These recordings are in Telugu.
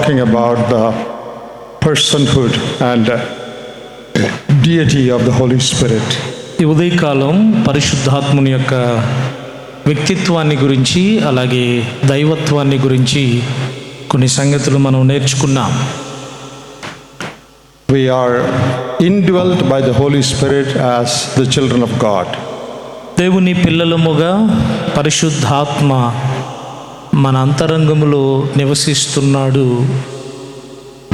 talking about the personhood and deity of the Holy Spirit. ఈ ఉదయకాలం పరిశుద్ధాత్ముని యొక్క వ్యక్తిత్వాన్ని గురించి అలాగే దైవత్వాన్ని గురించి కొన్ని సంగతులు మనం నేర్చుకున్నాం. We are indwelt by the Holy Spirit as the children of God. దేవుని పిల్లలముగా పరిశుద్ధాత్మ మన అంతరంగములో నివసిస్తున్నాడు.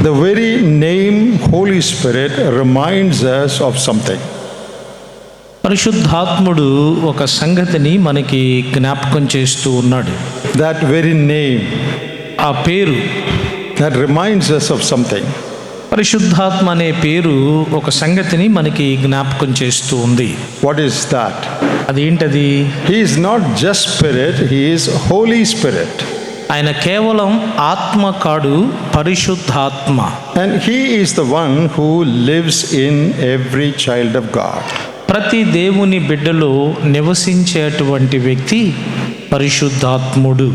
The very name Holy Spirit reminds us of something. పరిశుద్ధాత్ముడు ఒక సంగతిని మనకి జ్ఞాపకం చేస్తూ ఉన్నాడు. That very name, ఆ పేరు, that reminds us of something. పరిశుద్ధాత్మ అనే పేరు ఒక సంగతిని మనకి జ్ఞాపకం చేస్తూ ఉంది. What is that? అదేంటది? He is not just Spirit, He is Holy Spirit. ఆయన కేవలం ఆత్మ కాడు, పరిశుద్ధాత్మ. And He is the one who lives in every child of God. ప్రతి దేవుని బిడ్డలో నివసించేటువంటి వ్యక్తి పరిశుద్ధాత్ముడు.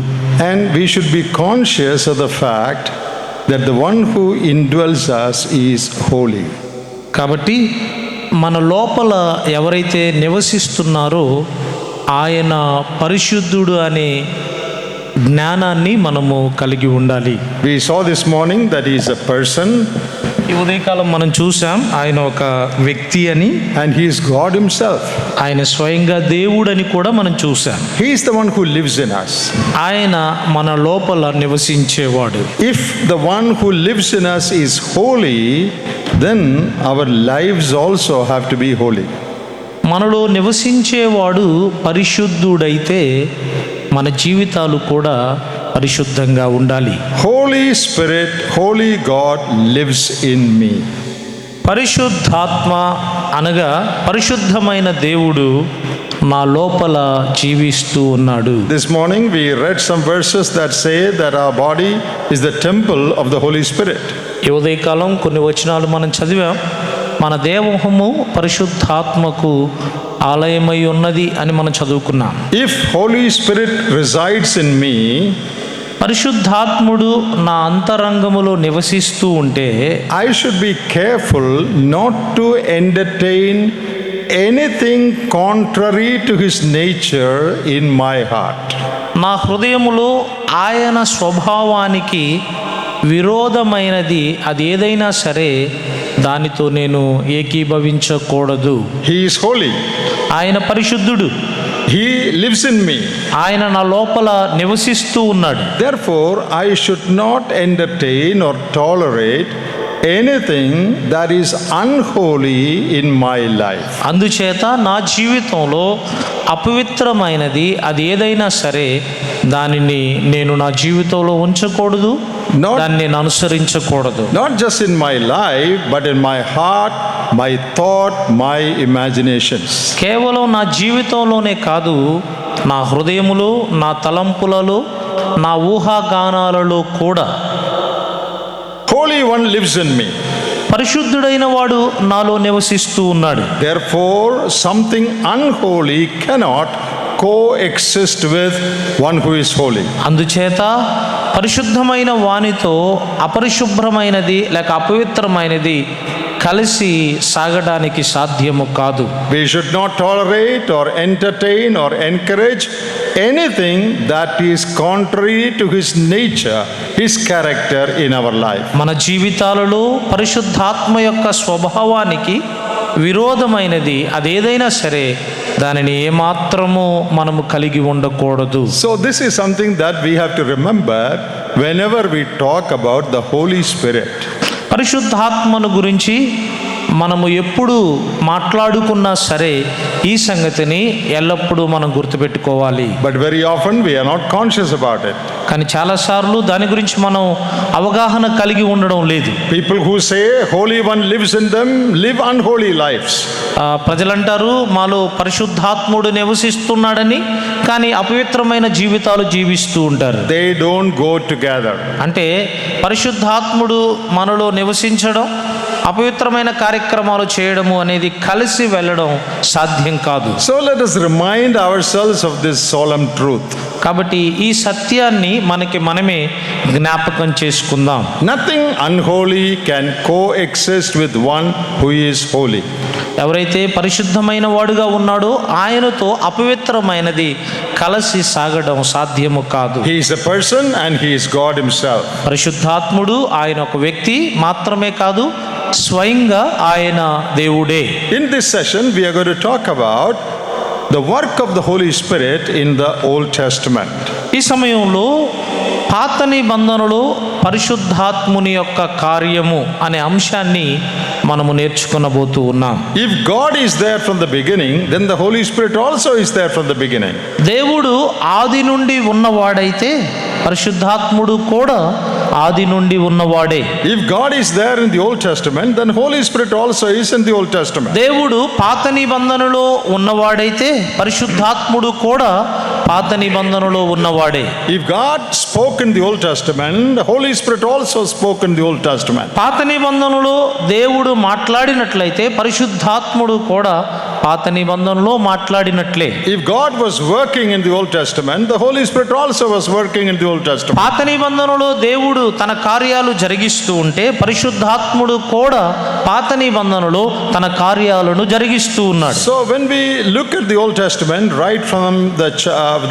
And we should be conscious of the fact that the one who indwells us is holy. కాబట్టి మన లోపల ఎవరైతే నివసిస్తున్నారో ఆయన పరిశుద్ధుడు అనే జ్ఞానాన్ని మనము కలిగి ఉండాలి. We saw this morning that He is a person. ఈ ఉదయకాలం మనం చూసాం ఆయన ఒక వ్యక్తి అని, And He is God Himself. ఆయన స్వయంగా దేవుడని కూడా మనం చూసాం. He is the one who lives in us. ఆయన మన లోపల నివసించేవాడు. If the one who lives in us is holy, then our lives also have to be holy. మనలో నివసించేవాడు పరిశుద్ధుడైతే మన జీవితాలు కూడా పరిశుద్ధంగా ఉండాలి. Holy Spirit, Holy God lives in me. పరిశుద్ధాత్మ అనగా పరిశుద్ధమైన దేవుడు నా లోపల జీవిస్తూ ఉన్నాడు. This morning we read some verses that say that our body is the temple of the Holy Spirit. ఈ ఉదయకాలం కొన్ని వచనాలు మనం చదివాం. మన దేహము పరిశుద్ధాత్మకు ఆలయమై ఉన్నది అని మనం చదువుకున్నాం. If Holy Spirit resides in me, పరిశుద్ధాత్ముడు నా అంతరంగములో నివసిస్తూ ఉంటే I should be careful not to entertain anything contrary to His nature in my heart. నా హృదయములో ఆయన స్వభావానికి విరోధమైనది అది ఏదైనా సరే దానితో నేను ఏకీభవించకూడదు. He is holy. ఆయన పరిశుద్ధుడు. He lives in me. ఆయన నా లోపల నివసిస్తూ ఉన్నాడు. Therefore, I should not entertain or tolerate anything that is unholy in my life. అందుచేత నా జీవితంలో అపవిత్రమైనది అది ఏదైనా సరే దానిని నేను నా జీవితంలో ఉంచకూడదు, దాన్ని నేను అనుసరించకూడదు. Not just in my life, but in my heart, my thought, my imaginations. కేవలం నా జీవితంలోనే కాదు, నా హృదయములో, నా తలంపులలో, నా ఊహాగానాలలో కూడా. Holy One lives in me. పరిశుద్ధుడైన వాడు నాలో నివసిస్తూ ఉన్నాడు. Therefore, something unholy cannot coexist with one who is holy. అందుచేత పరిశుద్ధమైన వానితో అపరిశుభ్రమైనది లేక అపవిత్రమైనది కలిసి సాగడానికి సాధ్యము కాదు. We should not tolerate or entertain or encourage anything that is contrary to His nature, His character in our life. మన జీవితాలలో పరిశుద్ధాత్మ యొక్క స్వభావానికి విరోధమైనది అదేదైనా సరే దానిని ఏమాత్రము మనము కలిగి ఉండకూడదు. So this is something that we have to remember whenever we talk about the Holy Spirit. పరిశుద్ధాత్మను గురించి మనము ఎప్పుడు మాట్లాడుకున్నా సరే ఈ సంగతిని ఎల్లప్పుడూ మనం గుర్తుపెట్టుకోవాలి. But very often we are not conscious about it. కానీ చాలాసార్లు దాని గురించి మనం అవగాహన కలిగి ఉండడం లేదు. People who say Holy One lives in them live unholy lives. ప్రజలంటారు మాలో పరిశుద్ధాత్ముడు నివసిస్తున్నాడని, కానీ అపవిత్రమైన జీవితాలు జీవిస్తూ ఉంటారు. They don't go together. అంటే పరిశుద్ధాత్ముడు మనలో నివసించడం, అపవిత్రమైన కార్యక్రమాలు చేయడము అనేది కలిసి వెళ్ళడం సాధ్యం కాదు. So let us remind ourselves of this solemn truth. కాబట్టి ఈ సత్యాన్ని మనకి మనమే జ్ఞాపకం చేసుకుందాం. Nothing unholy can coexist with one who is holy. ఎవరైతే పరిశుద్ధమైన వాడుగా ఉన్నాడో ఆయనతో అపవిత్రమైనది కలిసి సాగడం సాధ్యము కాదు. He is a person and he is God himself. పరిశుద్ధాత్ముడు ఆయన ఒక వ్యక్తి మాత్రమే కాదు, స్వయంగా ఆయన దేవుడే. In this session we are going to talk about the work of the Holy Spirit in the Old Testament. ఈ సమయంలో పాత నిబంధనలో పరిశుద్ధాత్ముని యొక్క కార్యము అనే అంశాన్ని మనము నేర్చుకునబోతూ ఉన్నాం. If God is there from the beginning, then the Holy Spirit also is there from the beginning. దేవుడు ఆది నుండి ఉన్నవాడైతే పరిశుద్ధాత్ముడు కూడా ఆది నుండి ఉన్నవాడే. If God is there in the Old Testament, then Holy Spirit also is in the Old Testament. దేవుడు పాత నిబంధనలో ఉన్నవాడైతే పరిశుద్ధాత్ముడు కూడా పాత నిబంధనలో ఉన్నవాడే. If God spoke in the Old Testament, the Holy Spirit also spoke in the Old Testament. పాత నిబంధనలో దేవుడు మాట్లాడినట్లయితే పరిశుద్ధాత్ముడు కూడా పాత నిబంధనలో మాట్లాడినట్లే. If God was working in the Old Testament, the Holy Spirit also was working in the Old Testament. పాత నిబంధనలో దేవుడు తన కార్యాలు జరిగిస్తూ ఉంటే పరిశుద్ధాత్ముడు కూడా పాత నిబంధనలో తన కార్యాలను జరిగిస్తూ ఉన్నాడు. So when we look at the Old Testament, right from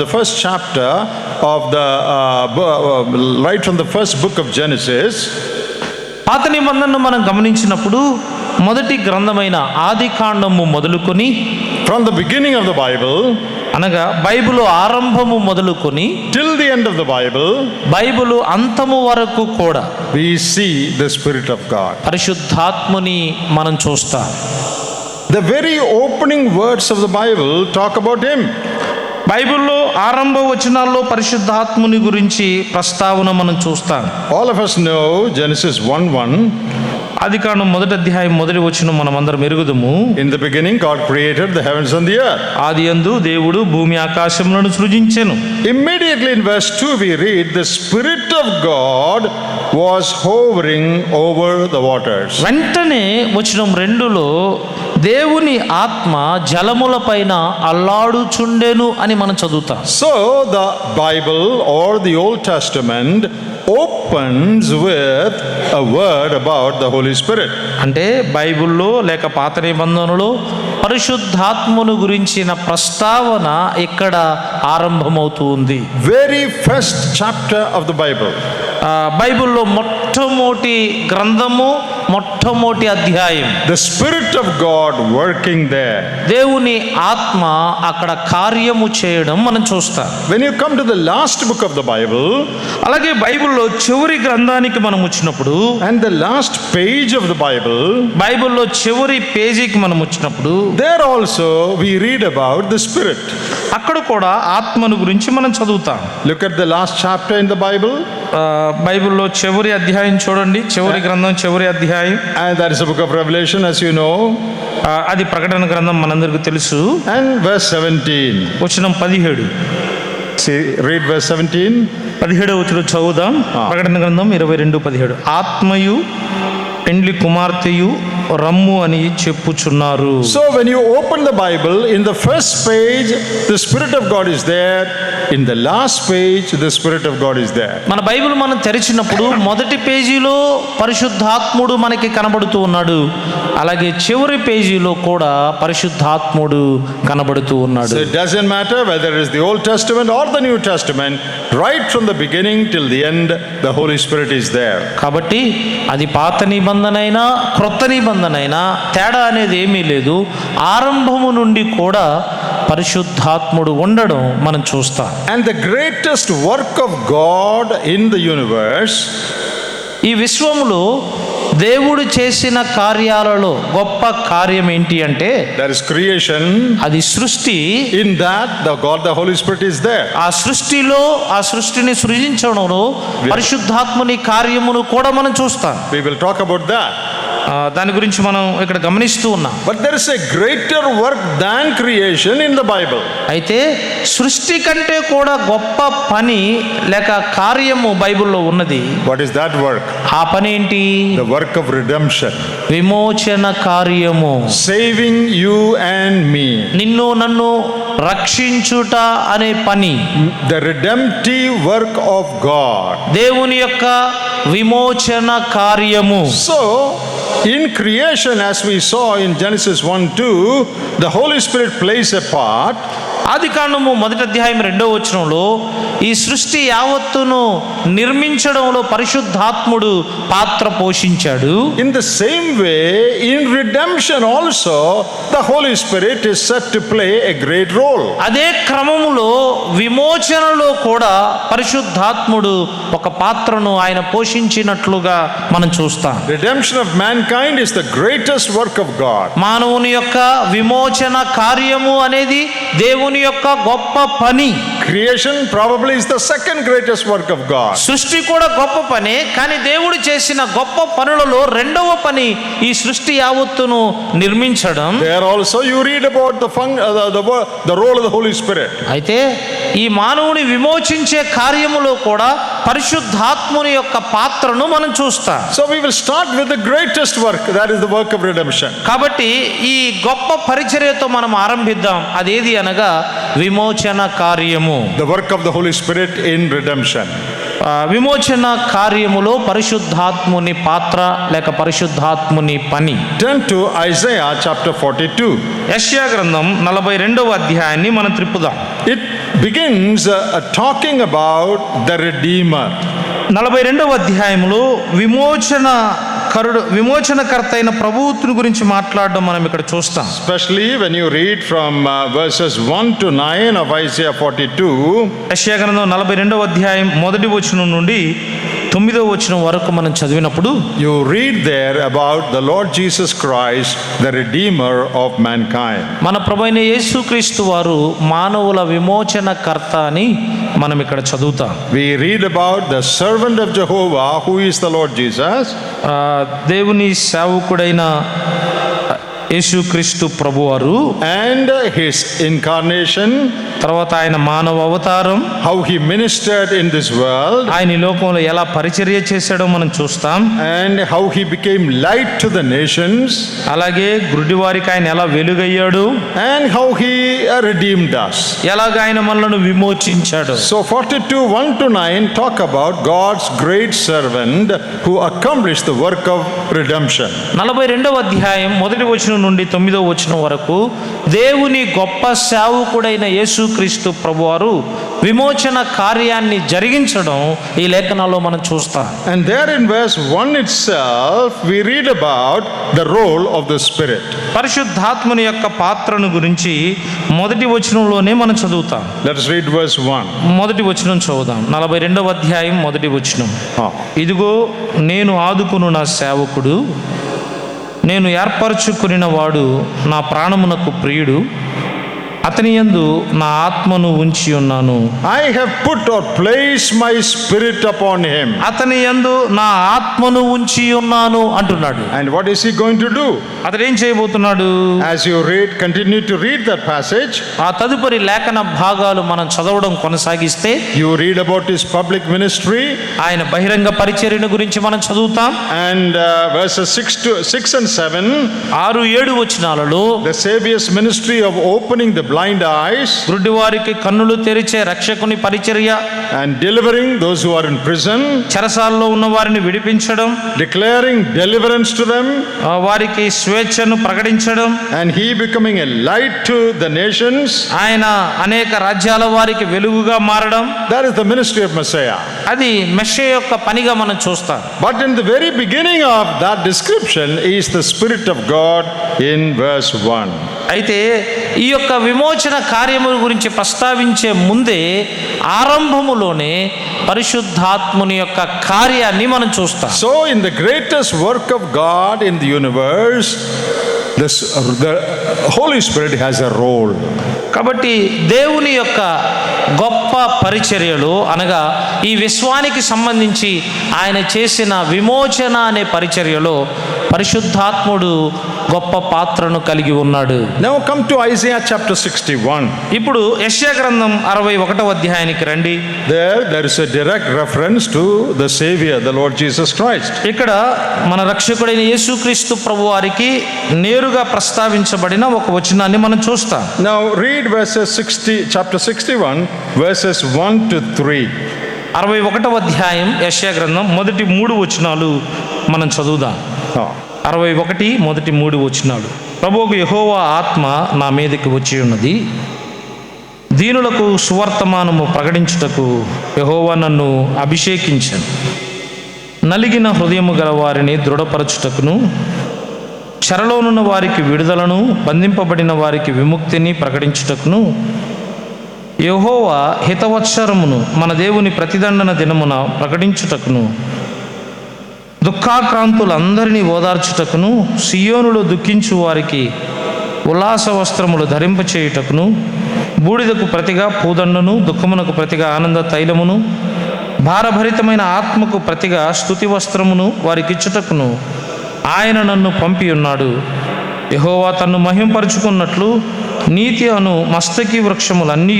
the first chapter of right from the first book of Genesis, పాత నిబంధనను మనం గమనించినప్పుడు మొదటి గ్రంథమైన ఆది కాండము మొదలుకొని, from the beginning of the Bible అనగా బైబిలు ఆరంభము మొదలుకొని till the end of the Bible, Bible అంతము వరకు కూడా we see the Spirit of God. పరిశుద్ధాత్ముని మనం చూస్తాం. The very opening words of the Bible talk about him. బైబిల్లో ఆరంభ వచనాల్లో పరిశుద్ధాత్ముని గురించి ప్రస్తావన మనం చూస్తాం. All of us know Genesis 1:1. ఆది కాండం మొదటి అధ్యాయం మొదటి వచనం మనం అందరం ఎరుగుదము. In the beginning God created the heavens and the earth. ఆది యందు దేవుడు భూమి ఆకాశములను సృజించెను. Immediately in verse 2 we read the Spirit of God was hovering over the waters. వెంటనే వచనం 2లో దేవుని ఆత్మ జలముల పైన అల్లాడుచుండెను అని మనం చదువుతాం. So the Bible or the Old Testament opens with a word about the Holy Spirit. అంటే బైబిల్లో లేక పాత నిబంధనలో పరిశుద్ధాత్మను గురించిన ప్రస్తావన ఇక్కడ ఆరంభమవుతుంది. Very first chapter of the Bible. బైబిల్లో మొట్టమొదటి గ్రంథము, మొట్టమొదటి అధ్యాయం. The Spirit of God working there. దేవుని ఆత్మ అక్కడ కార్యము చేయడం మనం చూస్తాం. When you come to the last book of the Bible, అలాగే బైబిల్లో చివరి గ్రంథానికి మనం వచ్చినప్పుడు, and the last page of the Bible, బైబిల్లో చివరి పేజీకి మనం వచ్చినప్పుడు there also we read about the Spirit. అక్కడ కూడా ఆత్మను గురించి మనం చదువుతాం. Look at the last chapter in the Bible. బైబిల్లో చివరి అధ్యాయం చూడండి, చివరి గ్రంథం చివరి అధ్యాయం. And that is the book of Revelation, as you know. అది ప్రకటన గ్రంథం మనందరికీ తెలుసు. And verse 17. వచనం 17. See, read verse 17. 17వ వచనం చదువుదాం. ప్రకటన గ్రంథం 22:17. ఆత్మయు పెండ్లి కుమార్తెయు రమ్ము అని చెప్పుచున్నారు. So when you open the Bible, in the first page the Spirit of God is there. In the last page the Spirit of God is there. మన బైబిల్ మనం తెరిచినప్పుడు మొదటి పేజీలో పరిశుద్ధాత్ముడు మనకి కనబడుతూ ఉన్నాడు. అలాగే చివరి పేజీలో కూడా పరిశుద్ధాత్ముడు కనబడుతూ ఉన్నాడు. So it doesn't matter whether it is the Old Testament or the New Testament, right from the beginning till the end the Holy Spirit is there. కాబట్టి అది పాత నిబంధనైనా క్రొత్త నిబంధనైనా తేడా అనేది ఏమీ లేదు. ఆరంభము నుండి కూడా పరిశుద్ధాత్ముడు ఉండడం మనం చూస్తాం. And the greatest work of God in the universe, ఈ విశ్వములో దేవుడు చేసిన కార్యాలలో గొప్ప కార్యం ఏంటి అంటే that is creation. అది సృష్టి. In that the God the Holy Spirit is there. ఆ సృష్టిలో ఆ సృష్టిని సృజించడంలో పరిశుద్ధాత్ముని కార్యమును కూడా మనం చూస్తాం. We will talk about that. దాని గురించి మనం ఇక్కడ గమనిస్తూ ఉన్నాం. But there is a greater work than creation in the Bible. అయితే సృష్టి కంటే కూడా గొప్ప పని లేక కార్యము బైబిల్లో ఉన్నది. What is that work? ఆ పని ఏంటి? The work of redemption. విమోచన కార్యము. Saving you and me. నిన్ను నన్ను రక్షించుట అనే పని. The redemptive work of God. దేవుని యొక్క విమోచన కార్యము. So, in creation, as we saw in Genesis 1:2, the Holy Spirit plays a part. ఆదికాండము 1వ అధ్యాయం 2వ వచనంలో ఈ సృష్టి యావత్తును నిర్మించడంలో పరిశుద్ధాత్ముడు పాత్ర పోషించాడు. In the same way, in redemption also, the Holy Spirit is set to play a great role. అదే క్రమములో విమోచనలో కూడా పరిశుద్ధాత్ముడు ఒక పాత్రను ఆయన పోషించినట్లుగా మనం చూస్తాం. Redemption of mankind is the greatest work of God. మానవుని యొక్క విమోచన కార్యము అనేది దేవుని యొక్క గొప్ప పని. Creation probably is the second greatest work of God. సృష్టి కూడా గొప్ప పనే, కానీ దేవుడు చేసిన గొప్ప పనులలో రెండవ పని ఈ సృష్టి యావత్తును నిర్మించడం. There also you read about the role of the Holy Spirit. అయితే ఈ మానవుని విమోచించే కార్యములో కూడా పరిశుద్ధాత్ముని యొక్క పాత్రను మనం చూస్తాం. So we will start with the greatest work, that is the work of redemption. కాబట్టి ఈ గొప్ప పరిచర్యతో మనం ఆరంభిద్దాం. అదేది అనగా విమోచన కార్యము. The work of the Holy Spirit in redemption. విమోచన కార్యములో పరిశుద్ధాత్ముని పాత్ర లేక పరిశుద్ధాత్ముని పని. Turn to Isaiah chapter 42. యెషయా గ్రంథం 42వ అధ్యాయాన్ని మనం త్రిప్పుదాం. It begins talking about the Redeemer. 42వ అధ్యాయంలో విమోచనకర్త అయిన ప్రభువుని గురించి మాట్లాడడం మనం ఇక్కడ చూస్తాం. Especially when you read from verses 1 to 9 of Isaiah 42. యెషయా గ్రంథం 42వ అధ్యాయం 1వ వచనం నుండి 9వ వచనం వరకు మనం చదివినప్పుడు You read there about the Lord Jesus Christ, the Redeemer of mankind. మన ప్రభువైన యేసుక్రీస్తు వారు మానవుల విమోచనకర్త అని మనం ఇక్కడ చదువుతాం. We read about the servant of Jehovah, who is the Lord Jesus. దేవుని సేవకుడైన యేసుక్రీస్తు ప్రభువారు and his incarnation, తర్వాత ఆయన మానవ అవతారం, how he ministered in this world, ఆయన ఈ లోకంలో ఎలా పరిచర్య చేశాడో మనం చూస్తాం. and how he became light to the nations, అలాగే గుడ్డివారికి ఆయన ఎలా వెలుగయ్యాడు, and how he redeemed us. ఎలాగ ఆయన మనలను విమోచించాడు. So 42 1 to 9 talk about God's great servant who accomplished the work of redemption. 42వ అధ్యాయం 1వ వచనం నుండి 9వ వచనం వరకు దేవుని గొప్ప సేవకుడైన యేసుక్రీస్తు ప్రభువారు విమోచన కార్యాన్ని జరిగించడం ఈ లేఖనాల్లో మనం చూస్తాం. And there in verse 1 itself we read about the role of the Spirit. పరిశుద్ధాత్మని యొక్క పాత్రను గురించి 1వ వచనంలోనే మనం చదువుతాం. Let us read verse 1. 1వ వచనం చదువుదాం. 42వ అధ్యాయం 1వ వచనం. ఇదిగో నేను ఆదుకును నా సేవకుడు, నేను ఏర్పరచుకునిన వాడు, నా ప్రాణమునకు ప్రియుడు, అతని యందు నా ఆత్మను ఉంచి ఉన్నాను. I have put or placed my spirit upon him. అతని యందు నా ఆత్మను ఉంచి ఉన్నాను అంటున్నాడు. And what is he going to do? అతడు ఏం చేయబోతున్నాడు? As you continue to read that passage, ఆ తదుపరి లేఖన భాగాలు మనం చదవడం కొనసాగిస్తే you read about his public ministry, ఆయన బహిరంగ పరిచర్యను గురించి మనం చదువుతాం. and verses 6 and 7, 6-7 వచనాలలో the Savior's ministry of opening the blind eyes, గుడ్డివారికి కన్నులు తెరిచే రక్షకుని పరిచర్య, and delivering those who are in prison, చెరసాల్లో ఉన్న వారిని విడిపించడం, declaring deliverance to them, వారికి స్వేచ్ఛను ప్రకటించడం, and he becoming a light to the nations. ఆయన అనేక రాజ్యాల వారికి వెలుగుగా మారడం. That is the ministry of Messiah. అది మెస్సీయ యొక్క పనిగా మనం చూస్తాం. But in the very beginning of that description is the Spirit of God in verse 1. అయితే ఈ యొక్క విమోచన కార్యముల గురించి ప్రస్తావించే ముందే ఆరంభములోనే పరిశుద్ధాత్ముని యొక్క కార్యాన్ని మనం చూస్తాం. So in the greatest work of God in the universe, the Holy Spirit has a role. కాబట్టి దేవుని యొక్క గొప్ప పరిచర్యలు అనగా ఈ విశ్వానికి సంబంధించి ఆయన చేసిన విమోచన అనే పరిచర్యలో పరిశుద్ధాత్ముడు గొప్ప పాత్రను కలిగి ఉన్నాడు. Now come to Isaiah chapter 61. ఇప్పుడు యెషయా గ్రంథం 61వ అధ్యాయానికి రండి. There is a direct reference to the Savior, the Lord Jesus Christ. ఇక్కడ మన రక్షకుడైన యేసుక్రీస్తు ప్రభు వారికి నేరుగా ప్రస్తావించబడిన ఒక వచనాన్ని మనం చూస్తాం. Now read chapter 61, verses 1 to 3. 61వ అధ్యాయం యెషయా గ్రంథం మొదటి 3 వచనాలు మనం చదువుదాం. 61 మొదటి 3 వచనాలు. ప్రభువుకు యెహోవా ఆత్మ నా మీదకి వచ్చి ఉన్నది, దీనులకు సువర్తమానము ప్రకటించుటకు యెహోవా నన్ను అభిషేకించాను. నలిగిన హృదయము గల వారిని దృఢపరచుటకును, చెరలోనున్న వారికి విడుదలను, బంధింపబడిన వారికి విముక్తిని ప్రకటించుటకును, యెహోవా హితవత్సరమును మన దేవుని ప్రతిదండన దినమున ప్రకటించుటకును, దుఃఖాక్రాంతులందరినీ ఓదార్చుటకును, సియోనులో దుఃఖించు వారికి ఉల్లాస వస్త్రములు ధరింపచేయుటకును, బూడిదకు ప్రతిగా పూదండను, దుఃఖమునకు ప్రతిగా ఆనంద తైలమును, భారభరితమైన ఆత్మకు ప్రతిగా స్తుతి వస్త్రమును వారికిచ్చుటకును ఆయన నన్ను పంపి ఉన్నాడు. యెహోవా తన్ను మహింపరుచుకున్నట్లు నీతి అను మస్తకి వృక్షములన్నీ,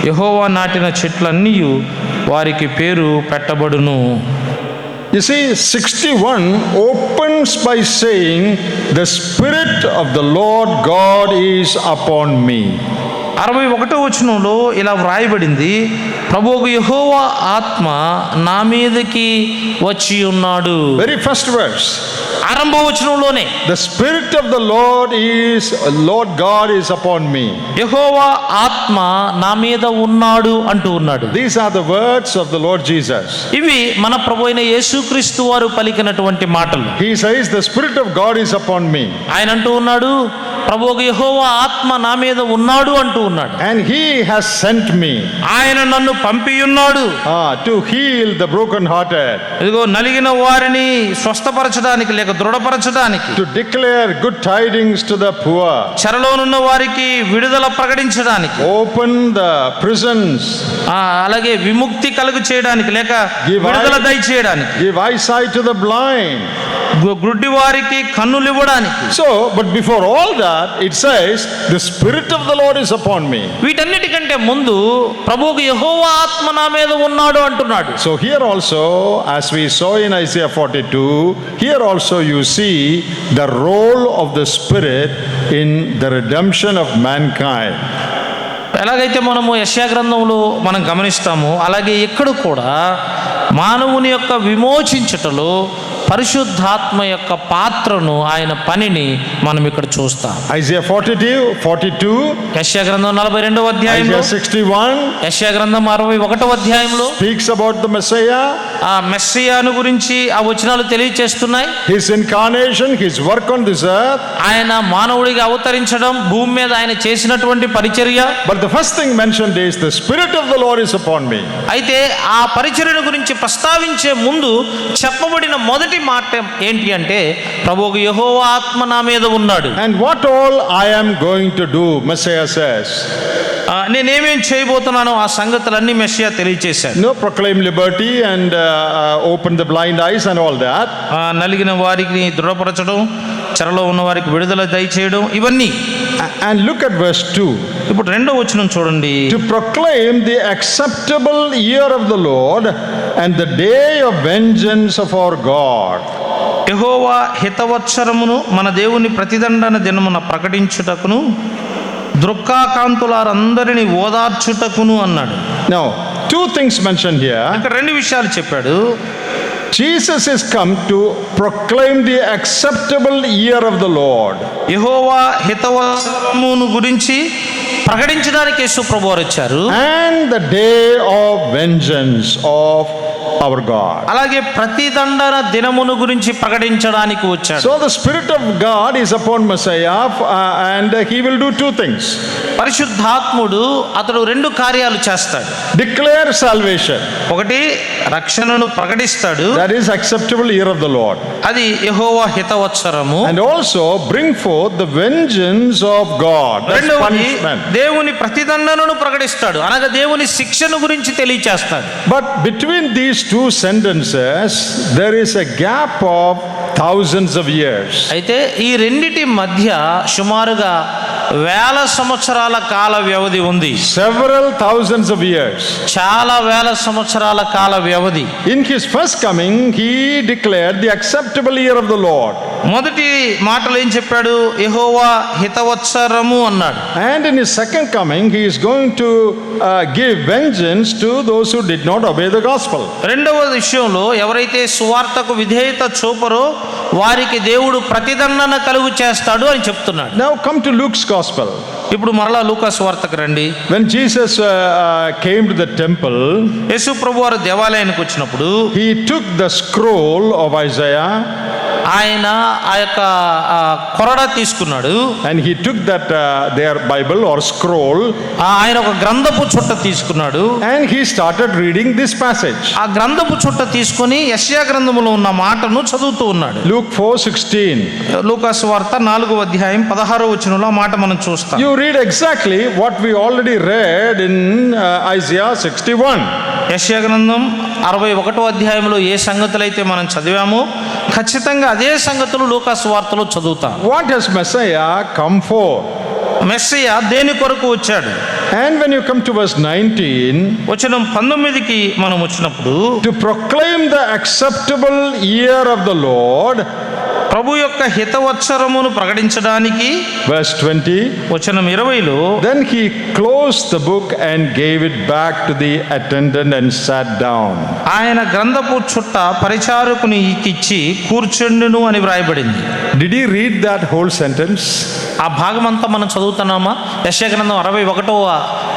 యెహోవా నాటిన చెట్లన్నీ వారికి పేరు పెట్టబడును. You see, 61 opens by saying, the Spirit of the Lord God is upon me. 61వ వచనంలో ఇలా వ్రాయబడింది, ప్రభువుకు యెహోవా ఆత్మ నా మీదకి వచ్చి ఉన్నాడు. Very first verse. ఆరంభ వచనంలోనే The Spirit of the Lord God is upon me. యెహోవా ఆత్మ నా మీద ఉన్నాడు అంటూ ఉన్నాడు. These are the words of the Lord Jesus. ఇవి మన ప్రభువైన యేసుక్రీస్తు వారు పలికినటువంటి మాటలు. He says, the Spirit of God is upon me. ఆయన అంటూ ఉన్నాడు, ప్రభువుకు యెహోవా ఆత్మ నా మీద ఉన్నాడు అంటూ ఉన్నాడు. And He has sent me. ఆయన నన్ను పంపి ఉన్నాడు. To heal the brokenhearted. ఇదిగో నలిగిన వారిని స్వస్థపరచడానికి లేక దృఢపరచడానికి, To declare good tidings to the poor. చెరలోనున్న వారికి విడుదల ప్రకటించడానికి, Open the prisons. అలాగే విముక్తి కలుగు చేయడానికి లేక విడుదల దయచేయడానికి, Give eyesight to the blind. గుడ్డి వారికి కన్నులు ఇవ్వడానికి. So, but before all that, it says, the Spirit of the Lord is upon me. వీటన్నిటికంటే ముందు ప్రభువుకు యెహోవా ఆత్మ నా మీద ఉన్నాడు అంటున్నాడు. So here also, as we saw in Isaiah 42, here also you see the role of the Spirit in the redemption of mankind. ఎలాగైతే మనము యెషయా గ్రంథంలో మనం గమనిస్తామో, అలాగే ఇక్కడ కూడా మానవుని యొక్క విమోచించుటలో పరిశుద్ధాత్మ యొక్క పాత్రను, ఆయన పనిని మనం ఇక్కడ చూస్తాం. Isaiah 42, యెషయా గ్రంథం 42వ అధ్యాయంలో, Isaiah 61 యెషయా గ్రంథం 61వ అధ్యాయంలో speaks about the Messiah, ఆ మెస్సియాను గురించి ఆ వచనాలు తెలియచేస్తున్నాయి. His incarnation, His work on this earth. ఆయన మానవుడిగా అవతరించడం, భూమి మీద ఆయన చేసినటువంటి పరిచర్య. But the first thing mentioned is, the Spirit of the Lord is upon me. అయితే ఆ పరిచర్యను గురించి ప్రస్తావించే ముందు చెప్పబడిన మొదటి మాట ఏంటి అంటే, ప్రభువుకు యెహోవా ఆత్మ నా మీద ఉన్నాడు. And what all I am going to do, Messiah says. నేనేమేం చేయబోతున్నానో ఆ సంగతులన్నీ మెస్సియా తెలియచేశాడు. Proclaim liberty and open the blind eyes and all that. నలిగిన వారికి దృఢపరచడం, చెరలో ఉన్న వారికి విడుదల దయచేయడం, ఇవన్నీ. And look at verse 2. ఇప్పుడు 2వ వచనం చూడండి. To proclaim the acceptable year of the Lord and the day of vengeance of our God. యెహోవా హితవత్సరమును మన దేవుని ప్రతిదండన దినమున ప్రకటించుటకును, దుఃఖాకాంతులారందరినీ ఓదార్చుటకును అన్నాడు. Now, two things mentioned here. ఇక్కడ 2 విషయాలు చెప్పాడు. Jesus is come to proclaim the acceptable year of the Lord. యెహోవా హితవత్సరమును గురించి ప్రకటించడానికి యేసు ప్రభువారు వచ్చారు. And the day of vengeance of our God. అలాగే ప్రతిదండన దినమును గురించి ప్రకటించడానికి వచ్చాడు. So the Spirit of God is upon Messiah and He will do two things. పరిశుద్ధాత్ముడు అతడు 2 కార్యాలు చేస్తాడు. Declare salvation. ఒకటి, రక్షణను ప్రకటిస్తాడు. That is acceptable year of the Lord. అది యెహోవా హితవత్సరము. And also bring forth the vengeance of God. That's రెండవది, punishment. దేవుని ప్రతిదండనను ప్రకటిస్తాడు, అనగా దేవుని శిక్షను గురించి తెలియచేస్తాడు. But between these two sentences, there is a gap of thousands of years. అయితే ఈ రెండిటి మధ్య సుమారుగా వేల సంవత్సరాల కాల వ్యవధి ఉంది. Several thousands of years. చాలా వేల సంవత్సరాల కాల వ్యవధి. In his first coming, he declared the acceptable year of the Lord. మొదటి మాటలు ఏం చెప్పాడు? యెహోవా హితవత్సరము అన్నాడు. And in his second coming, he is going to give vengeance to those who did not obey the gospel. రెండవ విషయంలో ఎవరైతే సువార్తకు విధేయత చూపరో వారికి దేవుడు ప్రతిదండన కలుగు చేస్తాడు అని చెప్తున్నాడు. Now come to Luke's gospel. ఇప్పుడు మరలా లూకా సువార్తకు రండి. When Jesus came to the temple, యేసు ప్రభు వారు దేవాలయానికి వచ్చినప్పుడు he took the scroll of Isaiah ఆయన ఆ యొక్క కొరడ తీసుకున్నాడు. and he took that their Bible or scroll ఆయన ఒక గ్రంథపు చుట్ట తీసుకున్నాడు. and he started reading this passage. ఆ గ్రంథపు చుట్ట తీసుకొని యెషయా గ్రంథములో ఉన్న మాటను చదువుతూ ఉన్నాడు. Luke 4:16. లూకా సువార్త 4వ అధ్యాయం 16వ వచనంలో ఆ మాట మనం చూస్తాం. You read exactly what we already read in Isaiah 61. యెషయా గ్రంథం 61వ అధ్యాయంలో ఏ సంగతులైతే మనం చదివామో ఖచ్చితంగా అదే సంగతులు లూకా సువార్తలో చదువుతాం. What has Messiah come for? Messiah దేని కొరకు వచ్చాడు? And when you come to verse 19, వచనం 19కి మనం వచ్చినప్పుడు to proclaim the acceptable year of the Lord, ప్రభు యొక్క హితవత్సరమును ప్రకటించడానికి, verse 20, వచనం 20లో then he closed the book and gave it back to the attendant and sat down. ఆయన గ్రంథపు చుట్ట పరిచారకుని ఇచ్చి కూర్చుండును అని వ్రాయబడింది. Did he read that whole sentence? ఆ భాగం అంతా మనం చదువుతున్నామా? యెషయా గ్రంథం 61వ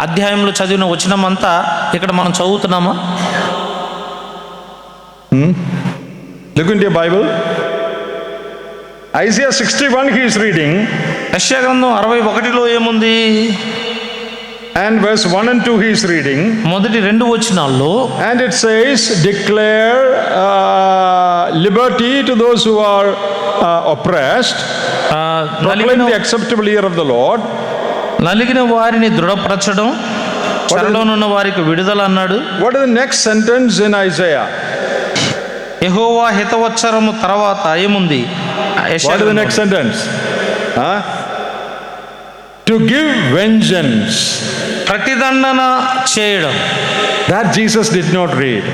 అధ్యాయంలో చదివిన వచనం అంతా ఇక్కడ మనం చదువుతున్నామా? Look into your Bible. Isaiah 61 he is reading, యెషయా గ్రంథం 61లో ఏముంది? and verse 1 and 2 he is reading, మొదటి 2 వచనాల్లో and it says, declare liberty to those who are oppressed, proclaim the acceptable year of the Lord. నలిగిన వారిని దృఢపరచడం, చెరలోనున్న వారికి విడుదల అన్నాడు. What is the next sentence in Isaiah? యెహోవా హితవత్సరము తర్వాత ఏముంది? What is the next sentence? To give vengeance. ప్రతిదండన చేయడం. That Jesus did not read.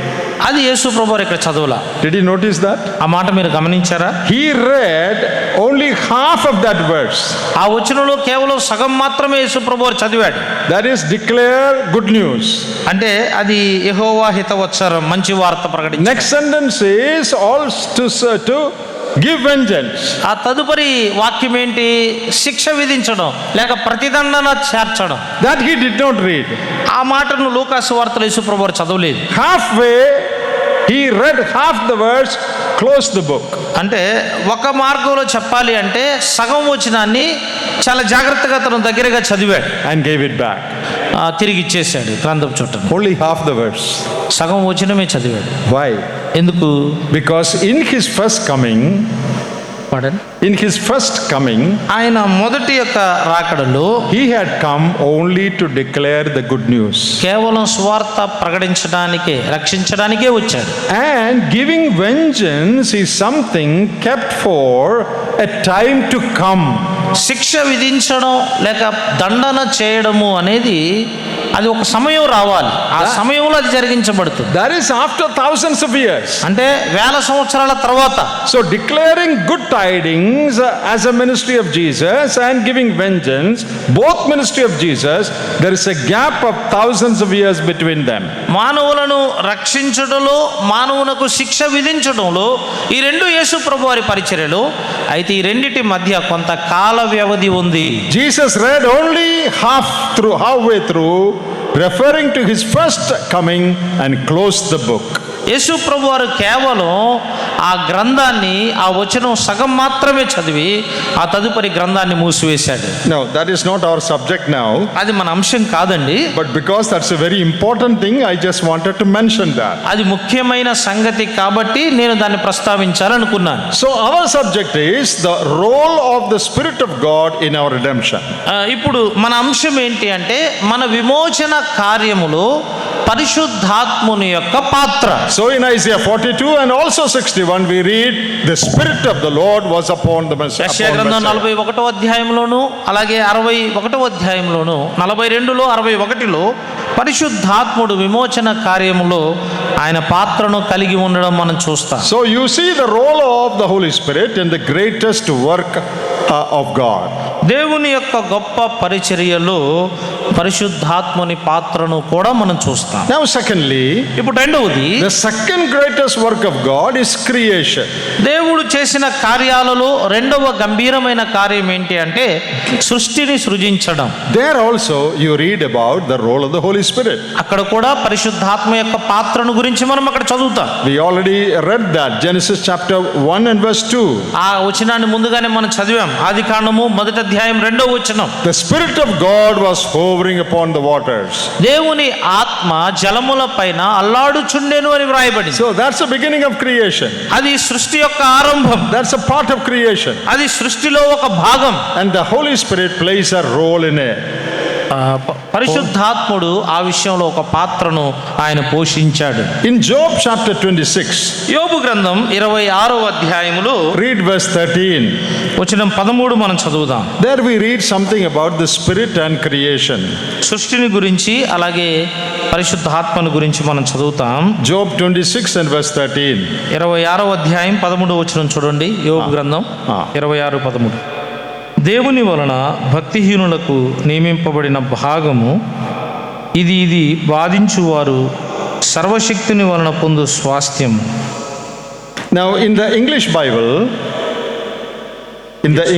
అది యేసు ప్రభువారు ఇక్కడ చదవలా. Did you notice that? ఆ మాట మీరు గమనించారా? He read only half of that verse. ఆ వచనంలో కేవలం సగం మాత్రమే యేసు ప్రభువారు చదివాడు. That is, declare good news. అంటే అది యెహోవా హితవత్సరం, మంచి వార్త ప్రకటించడం. Next sentence is also to give vengeance. ఆ తదుపరి వాక్యం ఏంటి? శిక్ష విధించడం లేక ప్రతిదండన చేర్చడం. That he did not read. ఆ మాటను లూకా సువార్తలో యేసు ప్రభువారు చదవలేదు. Halfway he read half the verse, closed the book. అంటే ఒక మార్గంలో చెప్పాలి అంటే సగం వచనాన్ని చాలా జాగ్రత్తగా తన దగ్గరగా చదివాడు And gave it back. తిరిగి ఇచ్చేసాడు గ్రంథం చుట్టను. Only half the verse. సగం వచనమే చదివాడు. Why? ఎందుకు? Because in his first coming, ఆయన మొదటి యొక్క రాకడలో he had come only to declare the good news. కేవలం స్వార్థ ప్రకటించడానికే, రక్షించడానికే వచ్చాడు. And giving vengeance is something kept for a time to come. శిక్ష విధించడం లేక దండన చేయడము అనేది అది ఒక సమయం రావాలి. ఆ సమయంలో అది జరిగించబడుతుంది. That is after thousands of years. అంటే వేల సంవత్సరాల తర్వాత. So declaring good tidings as a ministry of Jesus and giving vengeance, both ministry of Jesus, there is a gap of thousands of years between them. మానవులను రక్షించడంలో, మానవునకు శిక్ష విధించడంలో ఈ రెండు యేసు ప్రభువారి పరిచర్యలు. అయితే ఈ రెండిటి మధ్య కొంత కాల వ్యవధి ఉంది. Jesus read only halfway through, referring to his first coming, and closed the book. యేసు ప్రభువారు కేవలం ఆ గ్రంథాన్ని, ఆ వచనం సగం మాత్రమే చదివి ఆ తదుపరి గ్రంథాన్ని మూసివేశాడు. No, that is not our subject now. అది మన అంశం కాదండి. But because that's a very important thing, I just wanted to mention that. అది ముఖ్యమైన సంగతి కాబట్టి నేను దాన్ని ప్రస్తావించాలనుకున్నాను. So our subject is the role of the Spirit of God in our redemption. ఇప్పుడు మన అంశం ఏంటి అంటే మన విమోచన కార్యములో పరిశుద్ధాత్ముని యొక్క పాత్ర. So in Isaiah 42 and also 61 we read the Spirit of the Lord was upon the Messiah. యెషయా గ్రంథం 41వ అధ్యాయంలోను అలాగే 61వ అధ్యాయంలోను 42లో 61లో పరిశుద్ధాత్ముడు విమోచన కార్యములో ఆయన పాత్రను కలిగి ఉండడం మనం చూస్తాం. So you see the role of the Holy Spirit in the greatest work of God. దేవుని యొక్క గొప్ప పరిచర్యలో పరిశుద్ధాత్ముని పాత్రను కూడా మనం చూస్తాం. Now secondly, ఇప్పుడు రెండవది, the second greatest work of God is creation. దేవుడు చేసిన కార్యాలలో రెండవ గంభీరమైన కార్యం ఏంటి అంటే సృష్టిని సృజించడం. There also you read about the role of the Holy Spirit. అక్కడ కూడా పరిశుద్ధాత్మ యొక్క పాత్రను గురించి మనం అక్కడ చదువుతాం. We already read that, Genesis chapter 1 and verse 2. ఆ వచనాన్ని ముందుగానే మనం చదివాం. ఆదికాండము 1వ అధ్యాయం 2వ వచనం. The Spirit of God was hovering upon the waters. దేవుని ఆత్మ జలముల పైన అల్లాడుచుండెను అని వ్రాయబడింది. So that's the beginning of creation. అది సృష్టి యొక్క ఆరంభం. That's a part of creation. అది సృష్టిలో ఒక భాగం. And the Holy Spirit plays a role in it. పరిశుద్ధాత్ముడు ఆ విషయంలో ఒక పాత్రను ఆయన పోషించాడు. In Job chapter 26, యోబు గ్రంథం 26వ అధ్యాయములో read verse 13. వచనం 13 మనం చదువుదాం. There we read something about the Spirit and creation. సృష్టిని గురించి అలాగే పరిశుద్ధాత్మను గురించి మనం చదువుతాం. Job 26 and verse 13. 26వ అధ్యాయం 13వ వచనం చూడండి. యోబు గ్రంథం 26:13. దేవుని వలన భక్తిహీనులకు నియమింపబడిన భాగము ఇది బాధించువారు సర్వశక్తిని వలన పొందు స్వాస్థ్యము. Now in the English Bible,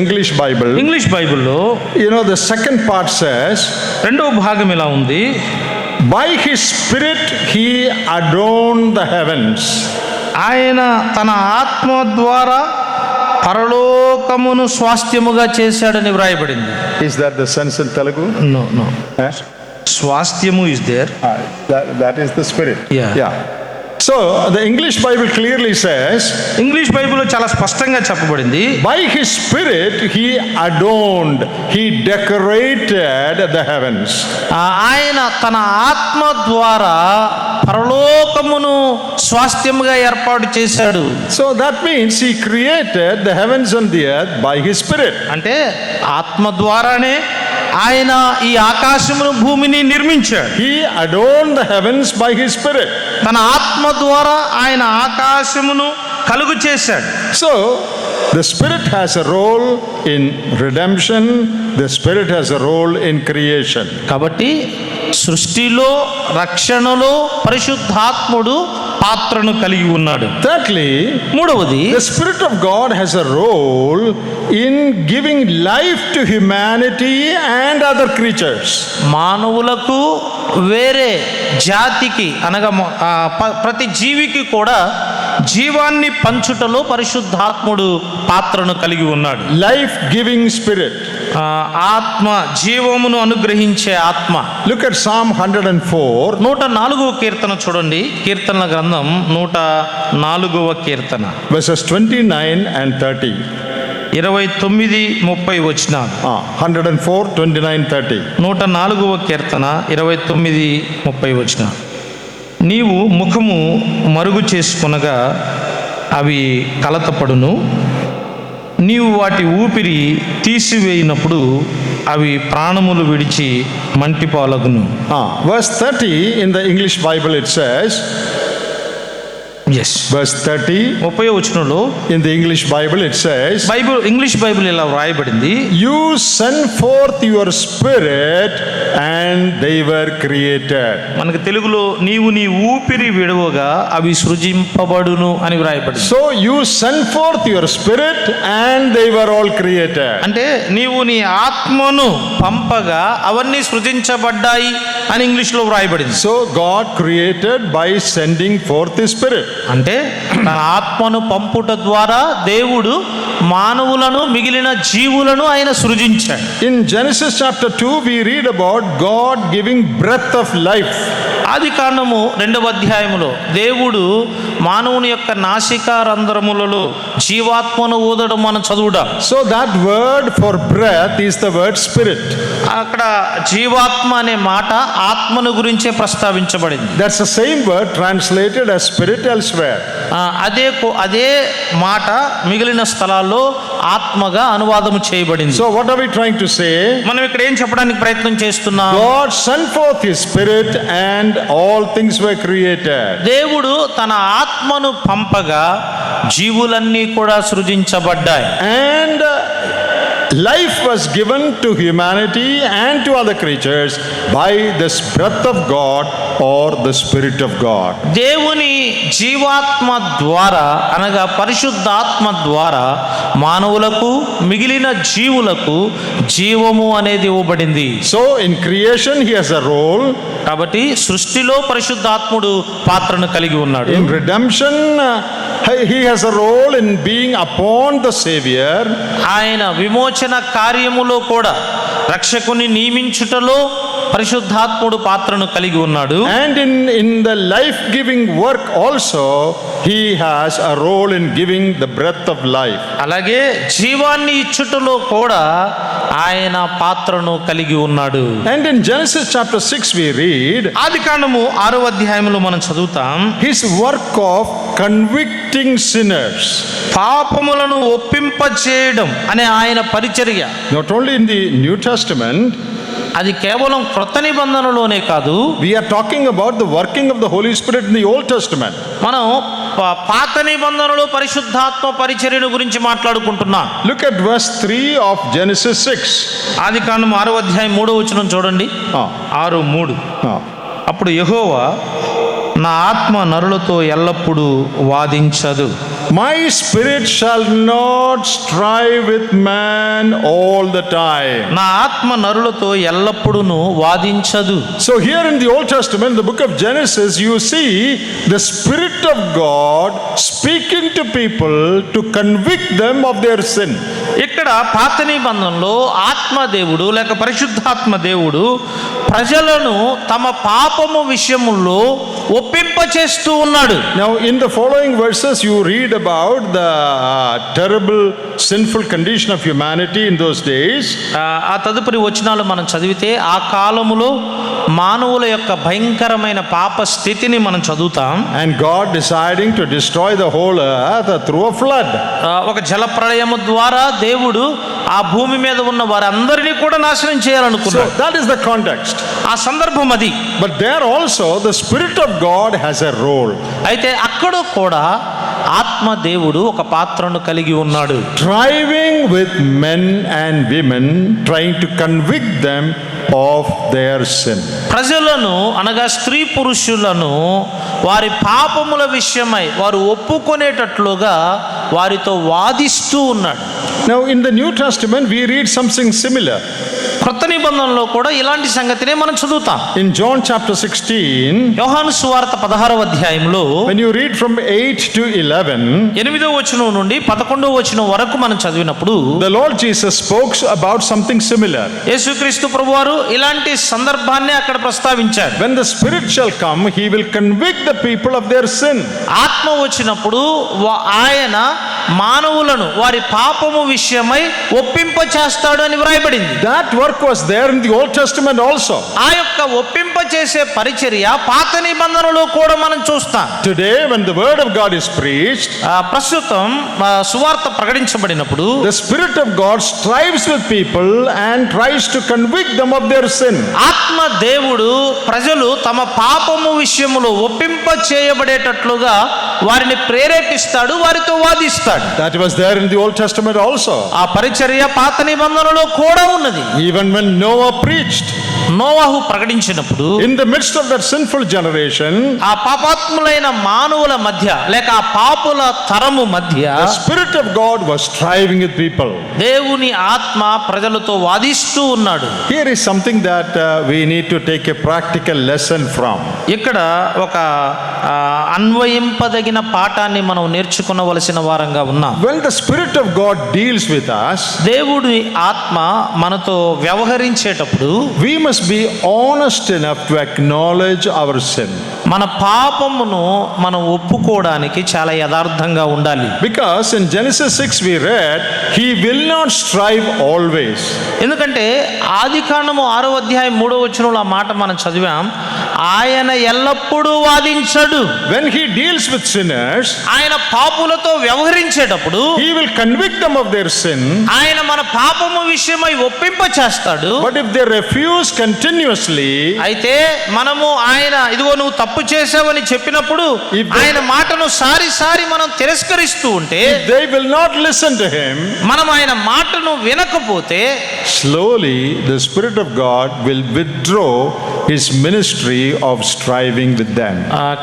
English బైబిల్లో you know, the second part says, రెండవ భాగం ఇలా ఉంది. by his Spirit he adorned the heavens. ఆయన తన ఆత్మ ద్వారా పరలోకమును స్వాస్థ్యముగా చేశాడని వ్రాయబడింది. Is that the sense in Telugu? No. Eh? స్వాస్థ్యము is there. That is the Spirit. Yeah. So the English Bible clearly says, English బైబిల్లో చాలా స్పష్టంగా చెప్పబడింది. by his Spirit he adorned, he decorated the heavens. ఆయన తన ఆత్మ ద్వారా పరలోకమును స్వాస్థ్యముగా ఏర్పాటు చేశాడు. So that means he created the heavens and the earth by his Spirit. అంటే ఆత్మ ద్వారానే ఆయన ఈ ఆకాశమును భూమిని నిర్మించాడు. He adorned the heavens by his Spirit. తన ఆత్మ ద్వారా ఆయన ఆకాశమును కలుగు చేశాడు. So the Spirit has a role in redemption, the Spirit has a role in creation. కాబట్టి సృష్టిలో రక్షణలో పరిశుద్ధాత్ముడు పాత్రను కలిగి ఉన్నాడు. Thirdly, మూడవది, the Spirit of God has a role in giving life to humanity and other creatures. మానవులకు వేరే జాతికి అనగా ప్రతి జీవికి కూడా జీవాన్ని పంచుటలో పరిశుద్ధాత్ముడు పాత్రను కలిగి ఉన్నాడు. Life giving Spirit. ఆత్మ జీవమును అనుగ్రహించే ఆత్మ. Look at Psalm 104. 104వ కీర్తన చూడండి. కీర్తనల గ్రంథం 104వ కీర్తన verses 29 and 30. 29-30 వచనాలు. 104, 29, 30. 104వ కీర్తన 29-30 వచనాలు. నీవు ముఖము మరుగు చేసుకొనగా అవి కలతపడును, నీవు వాటి ఊపిరి తీసివేయినప్పుడు అవి ప్రాణములు విడిచి మంటిపాలగును. Verse 30 in the English Bible it says, verse 30 30వ వచనంలో in the English Bible it says, English Bible ఇలా వ్రాయబడింది. you send forth your spirit and they were created. మనకు తెలుగులో నీవు నీ ఊపిరి విడవగా అవి సృజింపబడును అని వ్రాయబడింది. So you send forth your spirit and they were all created. అంటే నీవు నీ ఆత్మను పంపగా అవన్నీ సృజించబడ్డాయి అని ఇంగ్లీష్లో వ్రాయబడింది. So God created by sending forth his spirit. అంటే తన ఆత్మను పంపుట ద్వారా దేవుడు మానవులను మిగిలిన జీవులను ఆయన సృజించాడు. In Genesis chapter 2 we read about God giving breath of life. ఆదికాండము 2వ అధ్యాయములో దేవుడు మానవుని యొక్క నాసికా రంధ్రములలో జీవాత్మను ఊదడం మనం చదువుట. So that word for breath is the word spirit. అక్కడ జీవాత్మ అనే మాట ఆత్మను గురించే ప్రస్తావించబడింది. That's the same word translated as spirit elsewhere. అదే మాట మిగిలిన స్థలాల్లో ఆత్మగా అనువాదము చేయబడింది. So what are we trying to say? మనం ఇక్కడ ఏం చెప్పడానికి ప్రయత్నం చేస్తున్నాం? God sent forth his spirit and all things were created. దేవుడు తన ఆత్మను పంపగా జీవులన్నీ కూడా సృజించబడ్డాయి. And life was given to humanity and to other creatures by this breath of God or the Spirit of God. దేవుని జీవాత్మ ద్వారా అనగా పరిశుద్ధాత్మ ద్వారా మానవులకు మిగిలిన జీవులకు జీవము అనేది ఇవ్వబడింది. So in creation he has a role. కాబట్టి సృష్టిలో పరిశుద్ధాత్ముడు పాత్రను కలిగి ఉన్నాడు. In redemption he has a role in being upon the Savior. ఆయన విమోచన కార్యములో కూడా రక్షకుని నియమించుటలో పరిశుద్ధాత్ముడు పాత్రను కలిగి ఉన్నాడు. And in the life giving work also he has a role in giving the breath of life. అలాగే జీవాన్ని ఇచ్చుటలో కూడా ఆయన పాత్రను కలిగి ఉన్నాడు. And in Genesis chapter 6 we read ఆదికాండము 6వ అధ్యాయంలో మనం చదువుతాం, his work of convicting sinners. పాపములను ఒప్పింపచేయడం అనే ఆయన పరిచర్య. Not only in the New Testament, అది కేవలం క్రొత్త నిబంధనలోనే కాదు, we are talking about the working of the Holy Spirit in the Old Testament. మనం పాత నిబంధనలో పరిశుద్ధాత్మ పరిచర్యను గురించి మాట్లాడుకుంటున్నాం. Look at verse 3 of Genesis 6. ఆదికాండము 6వ అధ్యాయం 3వ వచనం చూడండి. 6:3 అప్పుడు యెహోవా, నా ఆత్మ నరులతో ఎల్లప్పుడూ వాదించదు. My spirit shall not strive with man all the time. నా ఆత్మ నరులతో ఎల్లప్పుడూ వాదించదు. So here in the Old Testament, the book of Genesis, you see the Spirit of God speaking to people to convict them of their sin. ఇక్కడ పాత నిబంధనలో ఆత్మదేవుడు లేక పరిశుద్ధాత్మ దేవుడు ప్రజలను తమ పాపము విషయములో ఒప్పింపచేస్తూ ఉన్నాడు. Now in the following verses you read about the terrible sinful condition of humanity in those days. ఆ తదుపరి వచనాలు మనం చదివితే ఆ కాలములో మానవుల యొక్క భయంకరమైన పాప స్థితిని మనం చదువుతాం. And God deciding to destroy the whole earth through a flood. ఒక జల ప్రళయము ద్వారా దేవుడు ఆ భూమి మీద ఉన్న వారందరినీ కూడా నాశనం చేయాలనుకున్నాడు. So that is the context. ఆ సందర్భం అది. But there also the Spirit of God has a role. అయితే అక్కడ కూడా ఆత్మ దేవుడు ఒక పాత్రను కలిగి ఉన్నాడు. Striving with men and women, trying to convict them of their sin. ప్రజలను అనగా స్త్రీ పురుషులను వారి పాపముల విషయమై వారు ఒప్పుకొనేటట్లుగా వారితో వాదిస్తూ ఉన్నాడు. Now in the New Testament we read something similar. క్రొత్త నిబంధనలో కూడా ఇలాంటి సంగతినే మనం చదువుతాం. In John chapter 16, యోహాను సువార్త 16వ అధ్యాయంలో when you read from 8 to 11, 8వ వచనం నుండి 11వ వచనం వరకు మనం చదివినప్పుడు the Lord Jesus spoke about something similar. యేసుక్రీస్తు ప్రభువారు ఇలాంటి సందర్భాన్ని అక్కడ ప్రస్తావించాడు. When the Spirit shall come, he will convict the people of their sin. ఆత్మ వచ్చినప్పుడు ఆయన మానవులను వారి పాపము విషయమై ఒప్పింప చేస్తాడు అని వ్రాయబడింది. That work was there in the Old Testament also. ఆ యొక్క ఒప్పింప చేసే పరిచర్య పాత నిబంధనలో కూడా మనం చూస్తాం. Today when the word of God is preached, ప్రస్తుతం సువార్త ప్రకటించబడినప్పుడు the Spirit of God strives with people and tries to convict them of their sin. ఆత్మ దేవుడు ప్రజలు తమ పాపము విషయములో ఒప్పింప చేయబడేటట్లుగా వారిని ప్రేరేపిస్తాడు, వారితో వాదిస్తాడు. That was there in the Old Testament also. ఆ పరిచర్య పాత నిబంధనలో కూడా ఉన్నది. Even when Noah preached, నోవహు ప్రకటించినప్పుడు in the midst of that sinful generation, ఆ పాపాత్ములైన మానవుల మధ్య లేక ఆ పాపుల తరము మధ్య the Spirit of God was striving with people. దేవుని ఆత్మ ప్రజలతో వాదిస్తూ ఉన్నాడు. Here is something that we need to take a practical lesson from. ఇక్కడ ఒక అన్వయింపదగిన పాఠాన్ని మనం నేర్చుకునవలసిన వారంగా ఉన్నాం. When the Spirit of God deals with us, దేవుడి ఆత్మ మనతో వ్యవహరించేటప్పుడు we must be honest enough to acknowledge our sin. మన పాపమును మనం ఒప్పుకోవడానికి చాలా యథార్థంగా ఉండాలి. Because in Genesis 6 we read, he will not strive always. ఎందుకంటే ఆదికాండము 6వ అధ్యాయం 3వ వచనంలో ఆ మాట మనం చదివాం. ఆయన ఎల్లప్పుడూ వాదించడు. When he deals with sinners, ఆయన పాపులతో వ్యవహరించేటప్పుడు he will convict them of their sin. ఆయన మన పాపము విషయమై ఒప్పింప చేస్తాడు. But if they refuse continuously, అయితే మనము ఆయన ఇదిగో నువ్వు తప్పు చేసావని చెప్పినప్పుడు ఆయన మాటను సారి మనం తిరస్కరిస్తూ ఉంటే, if they will not listen to him, మనం ఆయన మాటను వినకపోతే slowly the Spirit of God will withdraw his ministry of striving with them.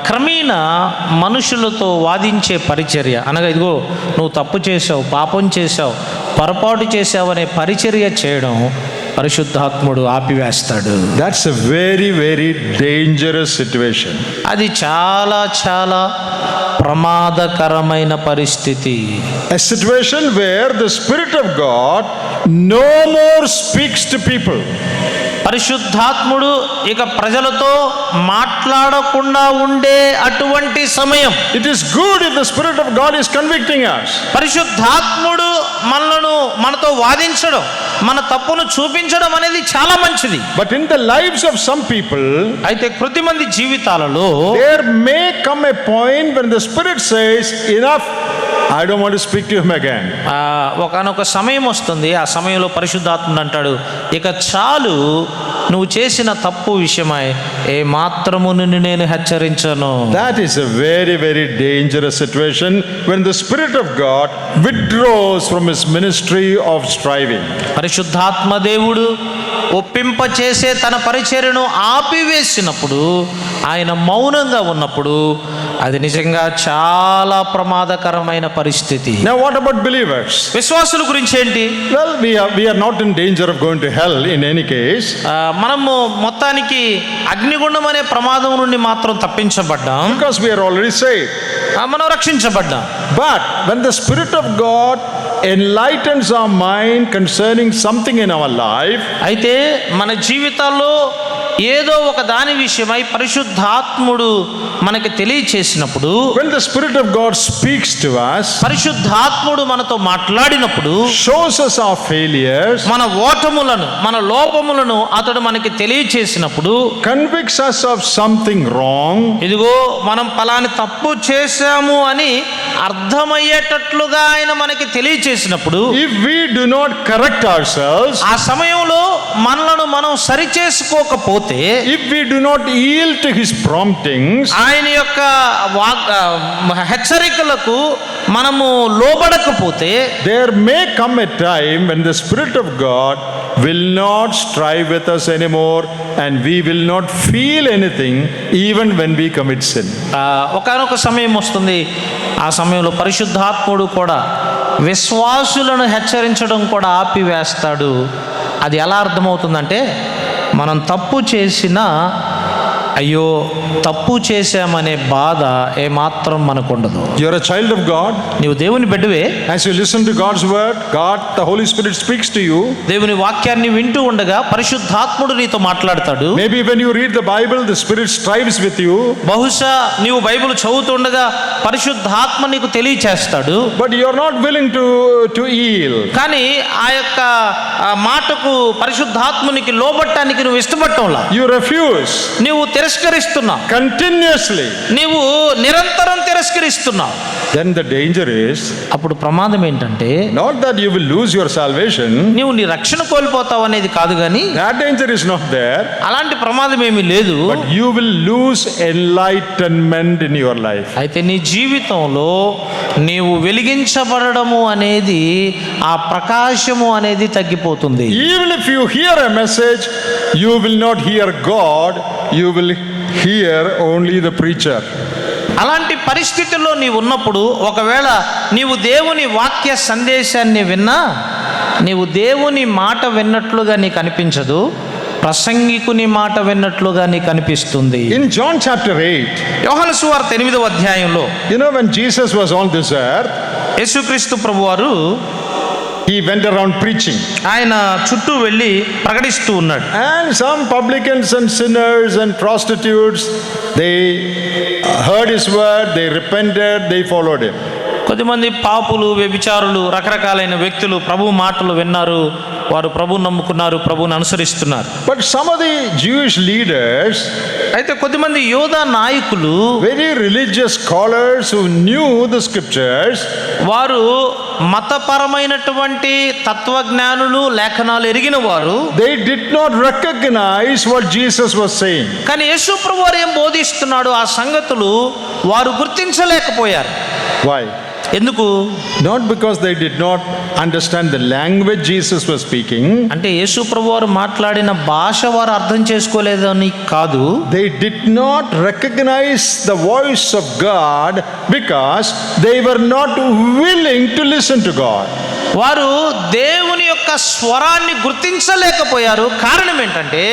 క్రమేణా మనుషులతో వాదించే పరిచర్య అనగా ఇదిగో నువ్వు తప్పు చేసావు, పాపం చేసావు, పొరపాటు చేసావు అనే పరిచర్య చేయడం పరిశుద్ధాత్ముడు ఆపివేస్తాడు. That's a very, very dangerous situation. అది చాలా చాలా ప్రమాదకరమైన పరిస్థితి. A situation where the Spirit of God no more speaks to people. పరిశుద్ధాత్ముడు ఇక ప్రజలతో మాట్లాడకుండా ఉండే అటువంటి సమయం. It is good if the Spirit of God is convicting us. పరిశుద్ధాత్ముడు మనతో వాదించడం, మన తప్పును చూపించడం అనేది చాలా మంచిది. But in the lives of some people, అయితే కొద్దిమంది జీవితాలలో there may come a point when the Spirit says, enough, I don't want to speak to him again. ఒకానొక సమయం వస్తుంది. ఆ సమయంలో పరిశుద్ధాత్ముడు అంటాడు, ఇక చాలు, నువ్వు చేసిన తప్పు విషయమై ఏ మాత్రము నిన్ను నేను హెచ్చరించను. That is a very, very dangerous situation when the Spirit of God withdraws from his ministry of striving. పరిశుద్ధాత్మ దేవుడు ఒప్పింప చేసే తన పరిచర్యను ఆపివేసినప్పుడు, ఆయన మౌనంగా ఉన్నప్పుడు అది నిజంగా చాలా ప్రమాదకరమైన పరిస్థితి. Now what about believers? విశ్వాసుల గురించి ఏంటి? Well, we are not in danger of going to hell in any case. మనము మొత్తానికి అగ్నిగుండం అనే ప్రమాదం నుండి మాత్రం తప్పించబడ్డాం. Because we are already saved. మనం రక్షించబడ్డాం. But when the Spirit of God enlightens our mind concerning something in our life, అయితే మన జీవితాల్లో ఏదో ఒక దాని విషయమై పరిశుద్ధాత్ముడు మనకి తెలియచేసినప్పుడు, when the Spirit of God speaks to us, పరిశుద్ధాత్ముడు మనతో మాట్లాడినప్పుడు, shows us our failures, మన ఓటములను, మన లోపములను అతడు మనకి తెలియచేసినప్పుడు, convicts us of something wrong, ఇదిగో మనం పలాని తప్పు చేశాము అని అర్థమయ్యేటట్లుగా ఆయన మనకి తెలియచేసినప్పుడు, if we do not correct ourselves, ఆ సమయంలో మనలను మనం సరిచేసుకోకపోతే, if we do not yield to his promptings, ఆయన యొక్క హెచ్చరికలకు మనము లోబడకపోతే, there may come a time when the Spirit of God will not strive with us anymore and we will not feel anything even when we commit sin. ఒకానొక సమయం వస్తుంది. ఆ సమయంలో పరిశుద్ధాత్ముడు కూడా విశ్వాసులను హెచ్చరించడం కూడా ఆపివేస్తాడు. అది ఎలా అర్థమవుతుందంటే, మనం తప్పు చేసినా అయ్యో తప్పు చేశామనే బాధ ఏమాత్రం మనకు ఉండదు. You are a child of God. నీవు దేవుని బిడ్డవే. As you listen to God's word, God, the Holy Spirit speaks to you. దేవుని వాక్యాన్ని వింటూ ఉండగా పరిశుద్ధాత్ముడు నీతో మాట్లాడతాడు. Maybe when you read the Bible, the Spirit strives with you. బహుశా నీవు బైబిల్ చదువుతుండగా పరిశుద్ధాత్మ నీకు తెలియచేస్తాడు. But you are not willing to yield. కానీ ఆ యొక్క మాటకు పరిశుద్ధాత్మునికి లోబట్టానికి నువ్వు ఇష్టపడటంలా, You refuse నీవు తిరస్కరిస్తున్నావు, continuously. నీవు నిరంతరం తిరస్కరిస్తున్నావు. Then the danger is అప్పుడు ప్రమాదం ఏంటంటే, not that you will lose your salvation. నీవు నీ రక్షణ కోల్పోతావు అనేది కాదు, కానీ That danger is not there. అలాంటి ప్రమాదం ఏమీ లేదు. But you will lose enlightenment in your life. అయితే నీ జీవితంలో నీవు వెలిగించబడము అనేది, ఆ ప్రకాశము అనేది తగ్గిపోతుంది. Even if you hear a message, you will not hear God, you will hear only the preacher. అలాంటి పరిస్థితుల్లో నీవు ఉన్నప్పుడు, ఒకవేళ నీవు దేవుని వాక్య సందేశాన్ని విన్నా, నీవు దేవుని మాట విన్నట్లుగా నీకు అనిపించదు, ప్రసంగికుని మాట విన్నట్లుగా నీకు అనిపిస్తుంది. In John chapter 8, యోహాను సువార్త 8వ అధ్యాయంలో, when Jesus was on this earth, యేసుక్రీస్తు ప్రభువారు he went around preaching. ఆయన చుట్టూ వెళ్ళి ప్రకటిస్తూ ఉన్నాడు. And some publicans and sinners and prostitutes, they heard his word, they repented, they followed him. కొద్దిమంది పాపులు, వ్యభిచారులు, రకరకాలైన వ్యక్తులు ప్రభు మాటలు విన్నారు, వారు ప్రభువుని నమ్ముకున్నారు, ప్రభువుని అనుసరిస్తున్నారు. But some of the Jewish leaders, అయితే కొద్దిమంది యోధా నాయకులు, very religious scholars who knew the scriptures, వారు మతపరమైనటువంటి తత్వజ్ఞానులు, లేఖనాలు ఎరిగిన వారు, they did not recognize what Jesus was saying. కానీ యేసు ప్రభు వారు ఏం బోధిస్తున్నాడు ఆ సంగతులు వారు గుర్తించలేకపోయారు. Why? ఎందుకు? Not because they did not understand the language Jesus was speaking. అంటే యేసు ప్రభు వారు మాట్లాడిన భాష వారు అర్థం చేసుకోలేదని కాదు. They did not recognize the voice of God because they were not willing to listen to God. వారు దేవుని యొక్క స్వరాన్ని గుర్తించలేకపోయారు. కారణం ఏంటంటే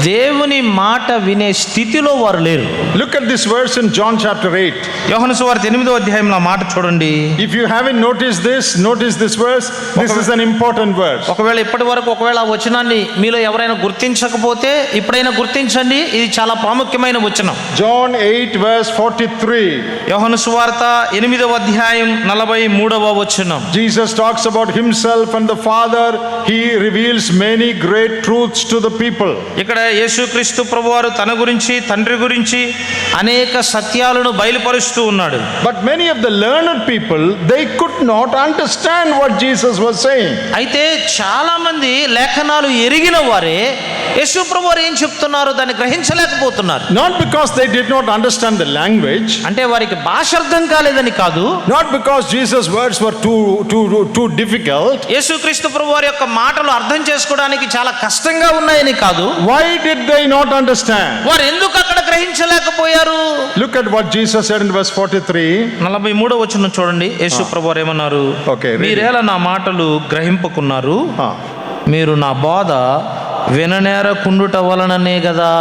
దేవుని మాట వినే స్థితిలో వారు లేరు. Look at this verse in John chapter 8. యోహాను సువార్త 8వ అధ్యాయంలో ఆ మాట చూడండి. If you haven't noticed this, notice this verse. This is an important verse. ఒకవేళ ఇప్పటి వరకు ఆ వచనాన్ని మీలో ఎవరైనా గుర్తించకపోతే ఇప్పుడైనా గుర్తించండి. ఇది చాలా ప్రాముఖ్యమైన వచనం. John 8 verse 43. యోహాను సువార్త 8వ అధ్యాయం 43వ వచనం. Jesus talks about himself and the Father. He reveals many great truths to the people. ఇక్కడ యేసుక్రీస్తు ప్రభువారు తన గురించి, తండ్రి గురించి అనేక సత్యాలను బయలుపరుస్తూ ఉన్నాడు. But many of the learned people, they could not understand what Jesus was saying. అయితే చాలా మంది లేఖనాలు ఎరిగిన వారే యేసు ప్రభువారు ఏం చెప్తున్నారో దాన్ని గ్రహించలేకపోతున్నారు. Not because they did not understand the language. అంటే వారికి భాష అర్థం కాలేదని కాదు. Not because Jesus' words were too difficult. యేసుక్రీస్తు ప్రభువారి యొక్క మాటలు అర్థం చేసుకోవడానికి చాలా కష్టంగా ఉన్నాయని కాదు. Why did they not understand? వారు ఎందుకు అక్కడ గ్రహించలేకపోయారు? Look at what Jesus said in verse 43. 43వ వచనం చూడండి. యేసు ప్రభువారు ఏమన్నారు? Okay, read it. మీరేలా నా మాటలు గ్రహింపకున్నారు? మీరు నా బోధ విననేరకుండుట వలననే కదా.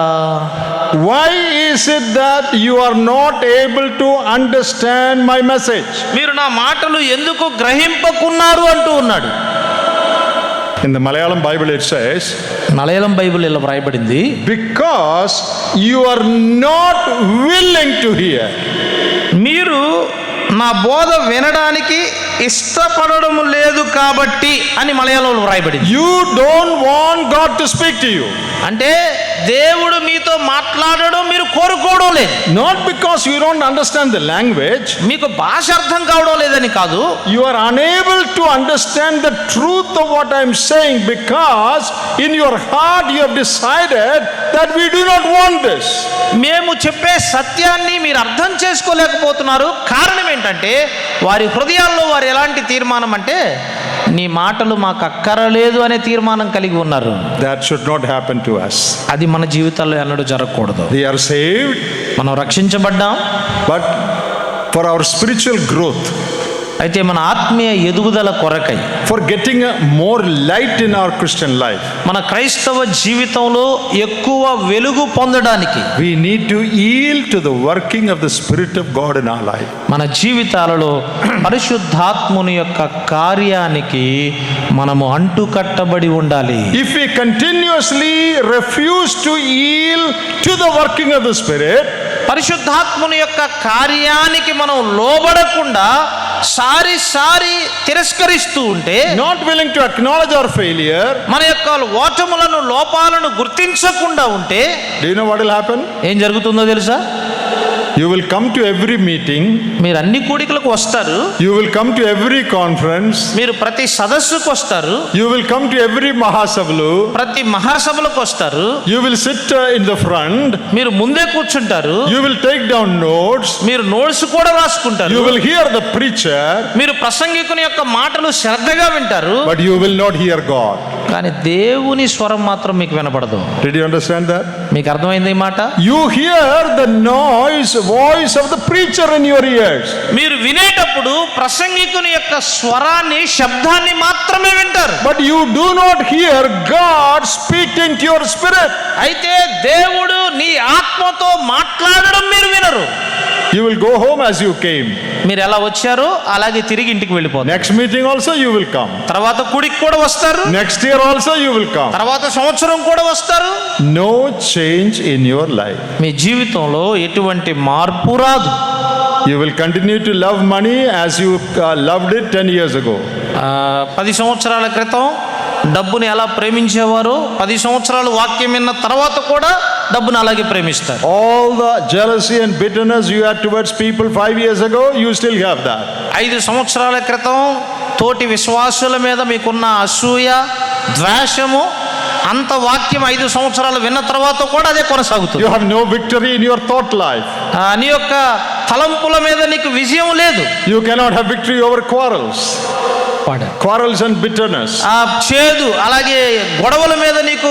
Why is it that you are not able to understand my message? మీరు నా మాటలు ఎందుకు గ్రహింపకున్నారు అంటూ ఉన్నాడు. In the Malayalam Bible it says, Malayalam Bible ఇలా వ్రాయబడింది, because you are not willing to hear. మీరు నా బోధ వినడానికి ఇష్టపడడం లేదు కాబట్టి అని మలయాళంలో వ్రాయబడింది. You don't want God to speak to you. అంటే దేవుడు మీతో మాట్లాడడం మీరు కోరుకోవడం లేదు. Not because you don't understand the language. మీకు భాష అర్థం కావడం లేదని కాదు. You are unable to understand the truth of what I am saying because in your heart you have decided that we do not want this. మేము చెప్పే సత్యాన్ని మీరు అర్థం చేసుకోలేకపోతున్నారు. కారణం ఏంటంటే వారి హృదయాల్లో వారు ఎలాంటి తీర్మానం అంటే నీ మాటలు మాకు అక్కరలేదు అనే తీర్మానం కలిగి ఉన్నారు. That should not happen to us. అది మన జీవితాల్లో ఎన్నడూ జరగకూడదు. We are saved, మనం రక్షించబడ్డాం, but for our spiritual growth, అయితే మన ఆత్మీయ ఎదుగుదల కొరకై, for getting more light in our Christian life, మన క్రైస్తవ జీవితంలో ఎక్కువ వెలుగు పొందడానికి we need to yield to the working of the Spirit of God in our life. మన జీవితాలలో పరిశుద్ధాత్ముని యొక్క కార్యానికి మనము అంటుకట్టబడి ఉండాలి. If we continuously refuse to yield to the working of the Spirit, పరిశుద్ధాత్ముని యొక్క కార్యానికి మనం లోబడకుండా సారి తిరస్కరిస్తూ ఉంటే, not willing to acknowledge our failure, మన యొక్క ఓటములను, లోపాలను గుర్తించకుండా ఉంటే, do you know what will happen? ఏం జరుగుతుందో తెలుసా? You will come to every meeting, మీరు అన్ని కూడికలకు వస్తారు, you will come to every conference, మీరు ప్రతి సదస్సుకు వస్తారు, you will come to every mahasablu, ప్రతి మహాసభలకు వస్తారు, you will sit in the front, మీరు ముందే కూర్చుంటారు, you will take down notes, మీరు నోట్స్ కూడా రాసుకుంటారు, you will hear the preacher, మీరు ప్రసంగికుని యొక్క మాటలు శ్రద్ధగా వింటారు, but you will not hear God. కానీ దేవుని స్వరం మాత్రం మీకు వినపడదు. Did you understand that? మీకు అర్థమైంది ఈ మాట? You hear the voice of the preacher in your ears. మీరు వినేటప్పుడు ప్రసంగికుని యొక్క స్వరాన్ని, శబ్దాన్ని మాత్రమే వింటారు, But you do not hear God speaking to your spirit. అయితే దేవుడు నీ ఆత్మతో మాట్లాడడం మీరు వినరు. you will go home as you came. మీరు ఎలా వచ్చారో అలాగే తిరిగి ఇంటికి వెళ్ళిపోతారు. Next meeting also you will come. తర్వాత కుడికి కూడా వస్తారు. Next year also you will come. తర్వాత సంవత్సరం కూడా వస్తారు. No change in your life. మీ జీవితంలో ఎటువంటి మార్పు రాదు. You will continue to love money as you loved it 10 years ago. 10 సంవత్సరాల క్రితం డబ్బుని ఎలా ప్రేమించేవారో 10 సంవత్సరాలు వాక్యం విన్న తర్వాత కూడా డబ్బును అలాగే ప్రేమిస్తారు. All the jealousy and bitterness you had towards people 5 years ago, you still have that. 5 సంవత్సరాల క్రితం తోటి విశ్వాసుల మీద మీకున్న అసూయ, ద్వేషము, అంత వాక్యం 5 సంవత్సరాలు విన్న తర్వాత కూడా అదే కొనసాగుతుంది. You have no victory in your thought life. నీ యొక్క తలంపుల మీద నీకు విజయం లేదు. You cannot have victory over quarrels and bitterness. చేదు అలాగే గొడవల మీద నీకు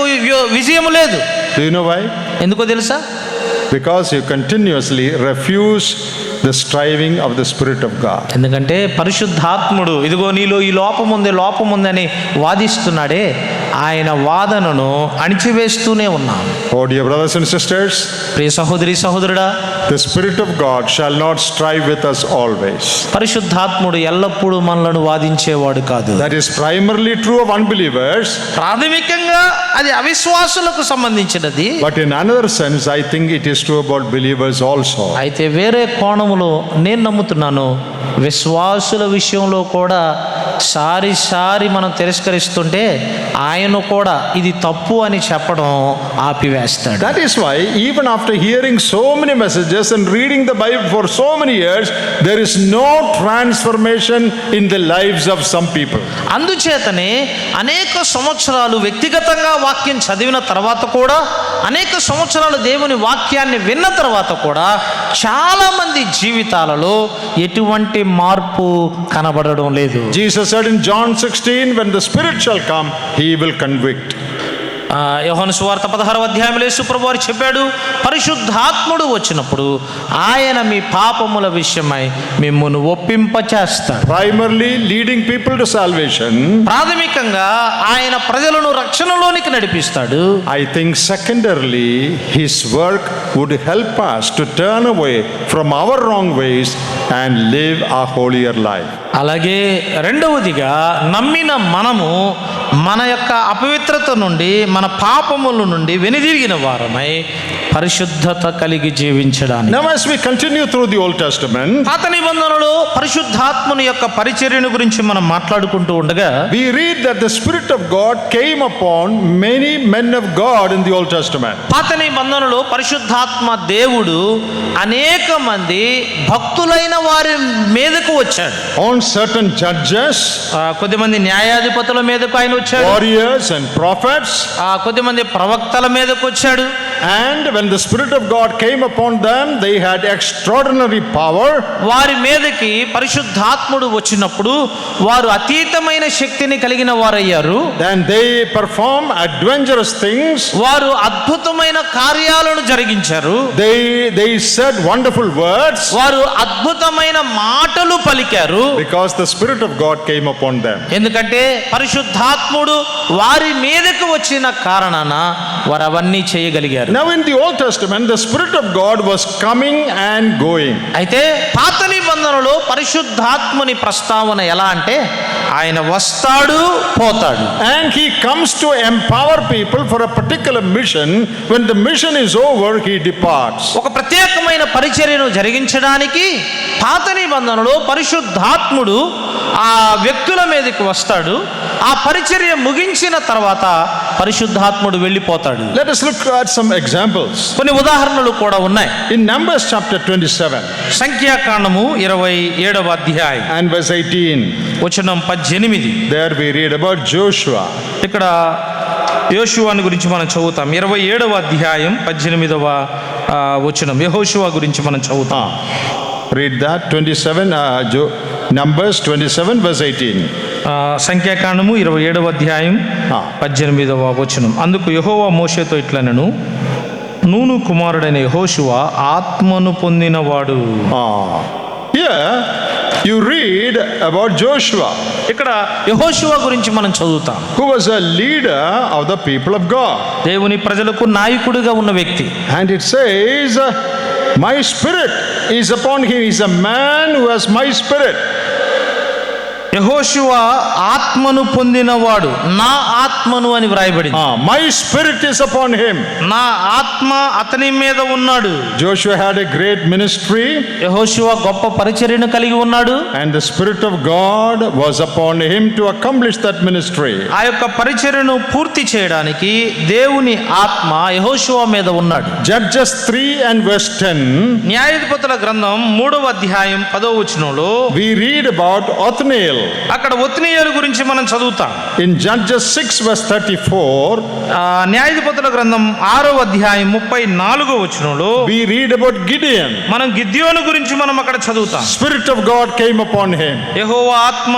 విజయం లేదు. Do you know why? ఎందుకో తెలుసా? Because you continuously refuse the striving of the Spirit of God. ఎందుకంటే పరిశుద్ధాత్ముడు ఇదిగో నీలో ఈ లోపం ఉంది అని వాదిస్తున్నాడే, ఆయన వాదనను అణిచివేస్తూనే ఉన్నాను. Oh dear brothers and sisters, ప్రియ సహోదరి సహోదరుడా, the Spirit of God shall not strive with us always. పరిశుద్ధాత్ముడు ఎల్లప్పుడూ మనలను వాదించేవాడు కాదు. That is primarily true of unbelievers. ప్రాథమికంగా అది అవిశ్వాసులకు సంబంధించినది. But in another sense, I think it is true about believers also. అయితే వేరే కోణములో నేను నమ్ముతున్నాను, విశ్వాసుల విషయంలో కూడా సారి మనం తిరస్కరిస్తుంటే ఆయన కూడా ఇది తప్పు అని చెప్పడం ఆపివేస్తాడు. That is why even after hearing so many messages and reading the Bible for so many years, there is no transformation in the lives of some people. అందుచేతనే అనేక సంవత్సరాలు వ్యక్తిగతంగా వాక్యం చదివిన తర్వాత కూడా, అనేక సంవత్సరాలు దేవుని వాక్యాన్ని విన్న తర్వాత కూడా చాలా మంది జీవితాలలో ఎటువంటి మార్పు కనబడడం లేదు. Jesus said in John 16, when the Spirit shall come, he will convict. యోహాను సువార్త 16వ అధ్యాయంలో యేసు ప్రభువారు చెప్పాడు, పరిశుద్ధాత్ముడు వచ్చినప్పుడు ఆయన మీ పాపముల విషయమై మిమ్మును ఒప్పింపచేస్తాడు. Primarily leading people to salvation. ప్రాథమికంగా ఆయన ప్రజలను రక్షణలోనికి నడిపిస్తాడు. I think secondarily his work would help us to turn away from our wrong ways and live a holier life. అలాగే రెండవదిగా నమ్మిన మనము మన యొక్క అపవిత్రత నుండి, మన పాపముల నుండి వెనుదిరిగిన వారమై పరిశుద్ధత కలిగి జీవించడానికి. Now as we continue through the Old Testament, పాత నిబంధనలో పరిశుద్ధాత్ముని యొక్క పరిచర్యను గురించి మనం మాట్లాడుకుంటూ ఉండగా we read that the Spirit of God came upon many men of God in the Old Testament. పాత నిబంధనలో పరిశుద్ధాత్మ దేవుడు అనేక మంది భక్తులైన వారి మీదకు వచ్చాడు. On certain judges, కొద్దిమంది న్యాయాధిపతుల మీదకు ఆయన వచ్చాడు. warriors and prophets. కొద్దిమంది ప్రవక్తల మీదకు వచ్చాడు. And when the Spirit of God came upon them, they had extraordinary power. వారి మీదకి పరిశుద్ధాత్ముడు వచ్చినప్పుడు వారు అతీతమైన శక్తిని కలిగిన వారయ్యారు. And they perform adventurous things. వారు అద్భుతమైన కార్యాలను జరిగించారు. They said wonderful words. వారు అద్భుతమైన మాటలు పలికారు. Because the Spirit of God came upon them. ఎందుకంటే పరిశుద్ధాత్ముడు వారి మీదకు వచ్చిన కారణాన వారు అవన్నీ చేయగలిగారు. Now in the Old Testament, the Spirit of God was coming and going. అయితే పాత నిబంధనలో పరిశుద్ధాత్ముని ప్రస్తావన ఎలా అంటే ఆయన వస్తాడు, పోతాడు. And he comes to empower people for a particular mission. When the mission is over, he departs. ఒక ప్రత్యేకమైన పరిచర్యను జరిగించడానికి పాత నిబంధనలో పరిశుద్ధాత్ముడు ఆ వ్యక్తుల మీదకి వస్తాడు. ఆ పరిచర్య ముగించిన తర్వాత పరిశుద్ధాత్ముడు వెళ్ళిపోతాడు. Let us look at some examples. కొన్ని ఉదాహరణలు కూడా ఉన్నాయి. In Numbers chapter 27 సంఖ్యాకాండము 27వ అధ్యాయం and verse 18, వచనం 18. there we read about Joshua. ఇక్కడ యోషువాని గురించి మనం చదువుతాం. 27వ అధ్యాయం 18వ వచనం యెహోషువ గురించి మనం చదువుతాం. Read that. 27 Numbers 27 verse 18. సంఖ్యాకాండము 27వ అధ్యాయం 18వ వచనం. అందుకు యెహోవా మోషేతో ఇట్లనెను, నూను కుమారుడైన యెహోషువ ఆత్మను పొందినవాడు. Here you read about Joshua, ఇక్కడ యెహోషువ గురించి మనం చదువుతాం. who was a leader of the people of God. దేవుని ప్రజలకు నాయకుడిగా ఉన్న వ్యక్తి. And it says, my spirit is upon him. He is a man who has my spirit. యెహోషువ ఆత్మను పొందినవాడు, నా ఆత్మను అని వ్రాయబడింది. My spirit is upon him. నా ఆత్మ అతని మీద ఉన్నాడు. Joshua had a great ministry, యెహోషువ గొప్ప పరిచర్యను కలిగి ఉన్నాడు. and the spirit of God was upon him to accomplish that ministry. ఆ యొక్క పరిచర్యను పూర్తి చేయడానికి దేవుని ఆత్మ యెహోషువ మీద ఉన్నాడు. Judges 3 and verse 10, న్యాయాధిపతుల గ్రంథం 3వ అధ్యాయం 10వ వచనంలో we read about Othniel. అక్కడ ఒత్నీయేలు గురించి మనం చదువుతాం. In Judges 6 verse 34, న్యాయాధిపతుల గ్రంథం 6వ అధ్యాయం 34వ వచనంలో we read about Gideon. మనం గిద్యోను గురించి మనం అక్కడ చదువుతాం. Spirit of God came upon him. యెహోవా ఆత్మ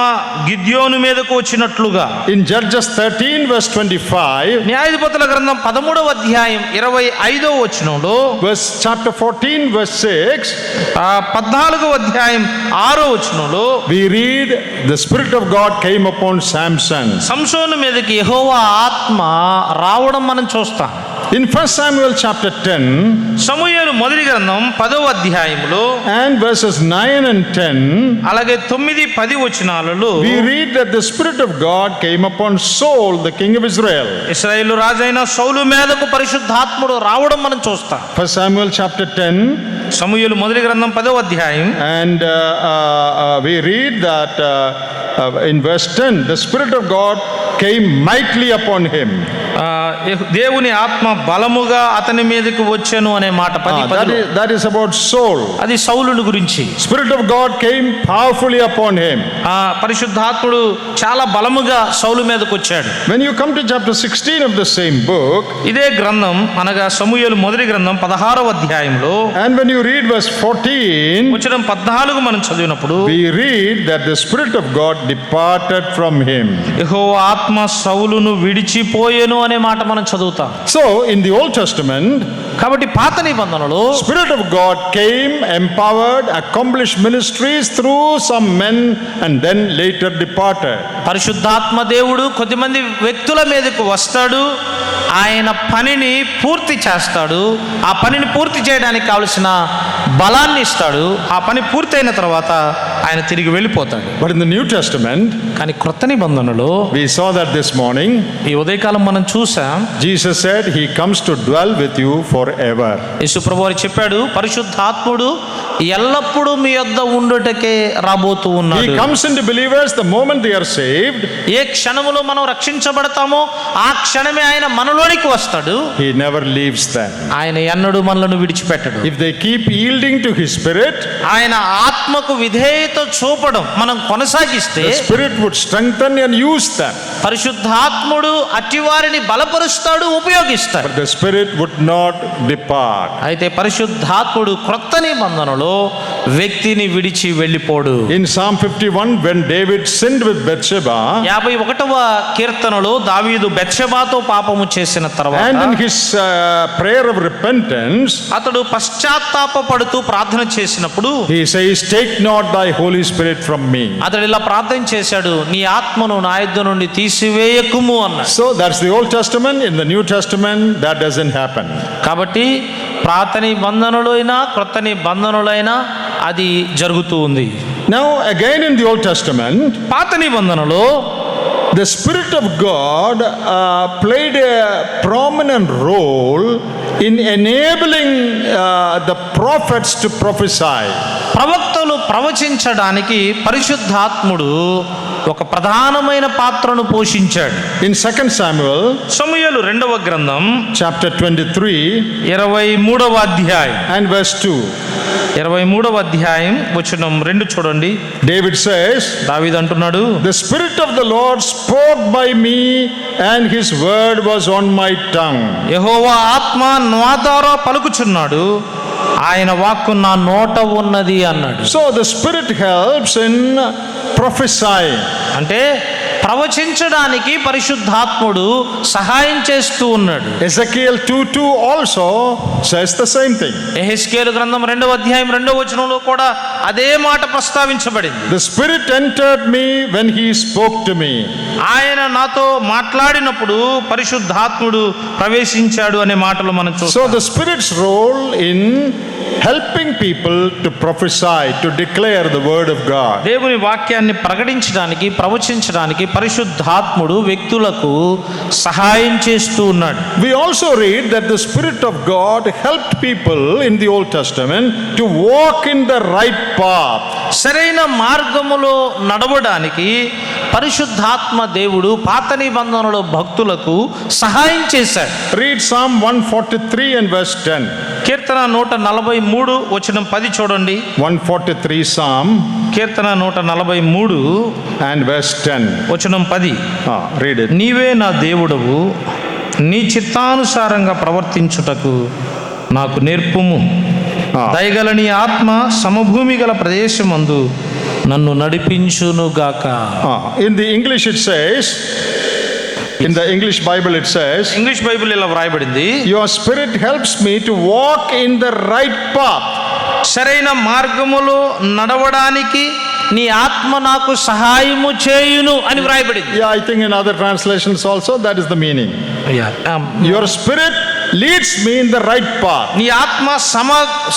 గిద్యోను మీదకు వచ్చినట్లుగా. In Judges 13 verse 25, న్యాయాధిపతుల గ్రంథం 13వ అధ్యాయం 25వ వచనంలో chapter 14 verse 6, 14వ అధ్యాయం 6వ వచనంలో we read the Spirit of God came upon Samson. సంసోను మీదకి యెహోవా ఆత్మ రావడం మనం చూస్తాం. In 1 Samuel chapter 10 సమూయేలు మొదటి గ్రంథం 10వ అధ్యాయంలో and verses 9 and 10, అలాగే 9, 10 వచనాలలో we read that the Spirit of God came upon Saul, the king of Israel. ఇశ్రాయేలు రాజైన సౌలు మీదకు పరిశుద్ధాత్ముడు రావడం మనం చూస్తాం. 1 Samuel chapter 10 సమూయేలు మొదటి గ్రంథం 10వ అధ్యాయం and we read that in verse 10, the Spirit of God came mightily upon him. దేవుని ఆత్మ బలముగా అతని మీదకి వచ్చెను అనే మాట 10. That is about Saul. అది సౌలుని గురించి. Spirit of God came powerfully upon him. పరిశుద్ధాత్ముడు చాలా బలముగా సౌలు మీదకి వచ్చాడు. When you come to chapter 16 of the same book, ఇదే గ్రంథం అనగా సమూయేలు మొదటి గ్రంథం 16వ అధ్యాయంలో and when you read verse 14, వచనం 14 మనం చదివినప్పుడు we read that the Spirit of God departed from him. యెహోవా ఆత్మ సౌలును విడిచిపోయెను అనే మాట మనం చదువుతాం. So in the Old Testament, కాబట్టి పాత నిబంధనలో Spirit of God came, empowered, accomplished ministries through some men, and then later departed. పరిశుద్ధాత్మ దేవుడు కొద్దిమంది వ్యక్తుల మీదకు వస్తాడు, ఆయన పనిని పూర్తి చేస్తాడు, ఆ పనిని పూర్తి చేయడానికి కావలసిన బలాన్ని ఇస్తాడు, ఆ పని పూర్తయిన తర్వాత ఆయన తిరిగి వెళ్ళిపోతాడు. But in the New Testament, కానీ క్రొత్త నిబంధనలో we saw that this morning, ఈ ఉదయకాలం మనం చూసాం, Jesus said he comes to dwell with you forever. యేసు ప్రభువారు చెప్పాడు, పరిశుద్ధాత్ముడు ఎల్లప్పుడూ మీ యొద్ద ఉండుటకే రాబోతూ He ఉన్నాడు. comes into believers the moment they are saved. ఏ క్షణములో మనం రక్షించబడతామో ఆ క్షణమే ఆయన మనలోనికి వస్తాడు. He never leaves them. ఆయన ఎన్నడూ మనలను విడిచిపెట్టడు. If they keep yielding to his spirit, ఆయన ఆత్మకు విధేయత చూపడం మనం కొనసాగిస్తే the spirit would strengthen and use them. పరిశుద్ధాత్ముడు అట్టివారిని బలపరుస్తాడు, ఉపయోగిస్తాడు. But the spirit would not depart. అయితే పరిశుద్ధాత్ముడు క్రొత్త నిబంధనలో వ్యక్తిని విడిచి వెళ్ళిపోడు. In Psalm 51, when David sinned with Bathsheba, 51వ కీర్తనలో దావీదు బెత్షెబాతో పాపము చేసిన and in తర్వాత his prayer of repentance, అతడు పశ్చాత్తాపపడుతూ ప్రార్థన చేసినప్పుడు he says, "Take not thy Holy Spirit from me." అతడు ఇలా ప్రార్థన చేశాడు, నీ ఆత్మను నా యొద్ద నుండి తీసివేయకుము అన్నాడు. So that's the Old Testament. In the New Testament, that doesn't happen. కాబట్టి పాత నిబంధనలు అయినా క్రొత్త నిబంధనలు అయినా అది జరుగుతూ ఉంది. Now again in the Old Testament, పాత నిబంధనలో the Spirit of God played a prominent role in enabling the prophets to prophesy. ప్రవక్తలు ప్రవచించడానికి పరిశుద్ధాత్ముడు ఒక ప్రధానమైన పాత్రను పోషించాడు. In 2 Samuel సమూయేలు 2వ గ్రంథం chapter 23 23వ అధ్యాయం and verse 2, 23వ అధ్యాయం వచనం 2 చూడండి. David says, దావీదు అంటున్నాడు, "The Spirit of the Lord spoke by me, and his word was on my tongue." యెహోవా ఆత్మ నా ద్వారా పలుకుచున్నాడు, ఆయన వాక్కు నా నోట ఉన్నది అన్నాడు. So the Spirit helps in prophesying. అంటే ప్రవచించడానికి పరిశుద్ధాత్ముడు సహాయం చేస్తూ ఉన్నాడు. Ezekiel 2:2 also says the same thing. యెహెజ్కేలు గ్రంథం 2వ అధ్యాయం 2వ వచనంలో కూడా అదే మాట ప్రస్తావించబడింది. The Spirit entered me when he spoke to me. ఆయన నాతో మాట్లాడినప్పుడు పరిశుద్ధాత్ముడు ప్రవేశించాడు అనే మాటలు మనం చూస్తాం. So the Spirit's role in helping people to prophesy, to declare the word of God. దేవుని వాక్యాన్ని ప్రకటించడానికి, ప్రవచించడానికి పరిశుద్ధాత్ముడు వ్యక్తులకు సహాయం చేస్తూ ఉన్నాడు. We also read that the Spirit of God helped people in the Old Testament to walk in the right path. సరైన మార్గములో నడవడానికి పరిశుద్ధాత్మ దేవుడు పాత నిబంధనలో భక్తులకు సహాయం చేశాడు. Read Psalm 143 and verse 10. కీర్తన 143 వచనం 10 చూడండి. 143 Psalm కీర్తన 143 and verse 10. వచనం 10. Read it. నీవే నా దేవుడవు, నీ చిత్తానుసారంగా ప్రవర్తించుటకు నాకు నేర్పుము. దయగల నీ ఆత్మ సమభూమి గల ప్రదేశమందు నన్ను నడిపించునుగాక. In the English it says, in the English Bible it says, English Bible ఇలా వ్రాయబడింది, your spirit helps me to walk in the right path. సరైన మార్గములో నడవడానికి నీ ఆత్మ నాకు సహాయము చేయును అని వ్రాయబడింది. Yeah, I think in other translations also that is the meaning. Your spirit leads me in the right path. నీ ఆత్మ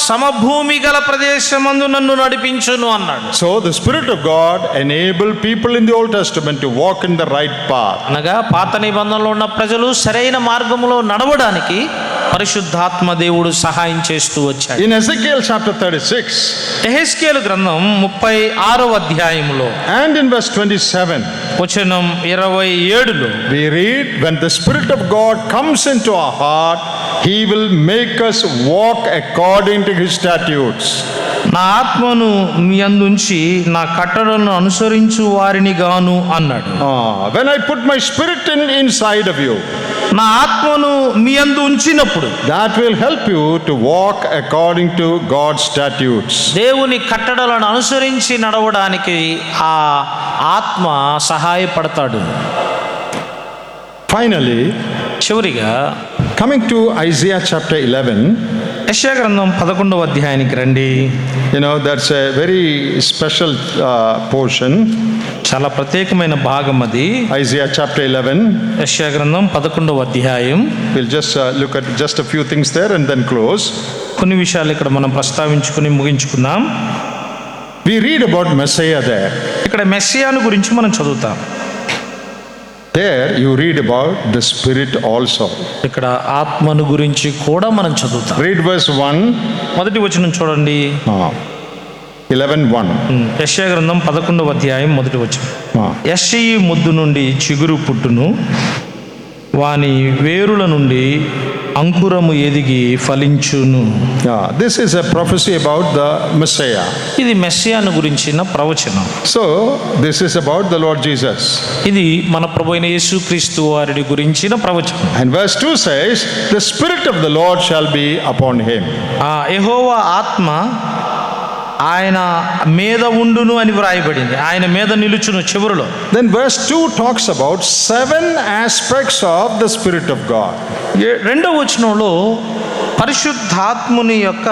సమభూమి గల ప్రదేశమందు నన్ను నడిపించును అన్నాడు. So the Spirit of God enabled people in the Old Testament to walk in the right path. అనగా పాత నిబంధనలో ఉన్న ప్రజలు సరైన మార్గములో నడవడానికి పరిశుద్ధాత్మ దేవుడు సహాయం చేస్తూ వచ్చాడు. In Ezekiel chapter 36 యెహెజ్కేలు గ్రంథం 36వ అధ్యాయములో and in verse 27 వచనం 27లో we read, when the Spirit of God comes into our heart, He will make us walk according to His statutes. నా ఆత్మను మీ అందుంచి నా కట్టడలను అనుసరించు వారిని గాను అన్నాడు. When I put my spirit inside of you, నా ఆత్మను మీ అందు ఉంచినప్పుడు that will help you to walk according to God's statutes. దేవుని కట్టడలను అనుసరించి నడవడానికి ఆ ఆత్మ సహాయపడతాడు. Finally, చివరిగా coming to Isaiah chapter 11, యెషయా గ్రంథం 11వ అధ్యాయానికి రండి. you know, that's a very special portion. చాలా ప్రత్యేకమైన భాగం అది. Isaiah chapter 11. యెషయా గ్రంథం 11వ అధ్యాయం. We'll just look at just a few things there and then close. కొన్ని విషయాలు ఇక్కడ మనం ప్రస్తావించుకుని ముగించుకుందాం. We read about Messiah there. ఇక్కడ మెస్సియాను గురించి మనం చదువుతాం. There you read about the Spirit also. ఇక్కడ ఆత్మను గురించి కూడా మనం చదువుతాం. Read verse 1. మొదటి వచనం చూడండి. 11:1. యెషయా గ్రంథం 11వ అధ్యాయం మొదటి వచనం. యెషయి ముద్దు నుండి చిగురు పుట్టును, వాని వేరుల నుండి అంకురము ఎదిగి ఫలించును. This is a prophecy about the Messiah. ఇది మెస్సియాను గురించిన ప్రవచనం. So this is about the Lord Jesus. ఇది మన ప్రభువైన యేసుక్రీస్తు వారి గురించిన ప్రవచనం. And verse 2 says, the Spirit of the Lord shall be upon him. యెహోవా ఆత్మ ఆయన మీద ఉండును అని వ్రాయబడింది. ఆయన మీద నిలుచును చివరిలో. Then verse 2 talks about 7 aspects of the Spirit of God. రెండవ వచనంలో పరిశుద్ధాత్ముని యొక్క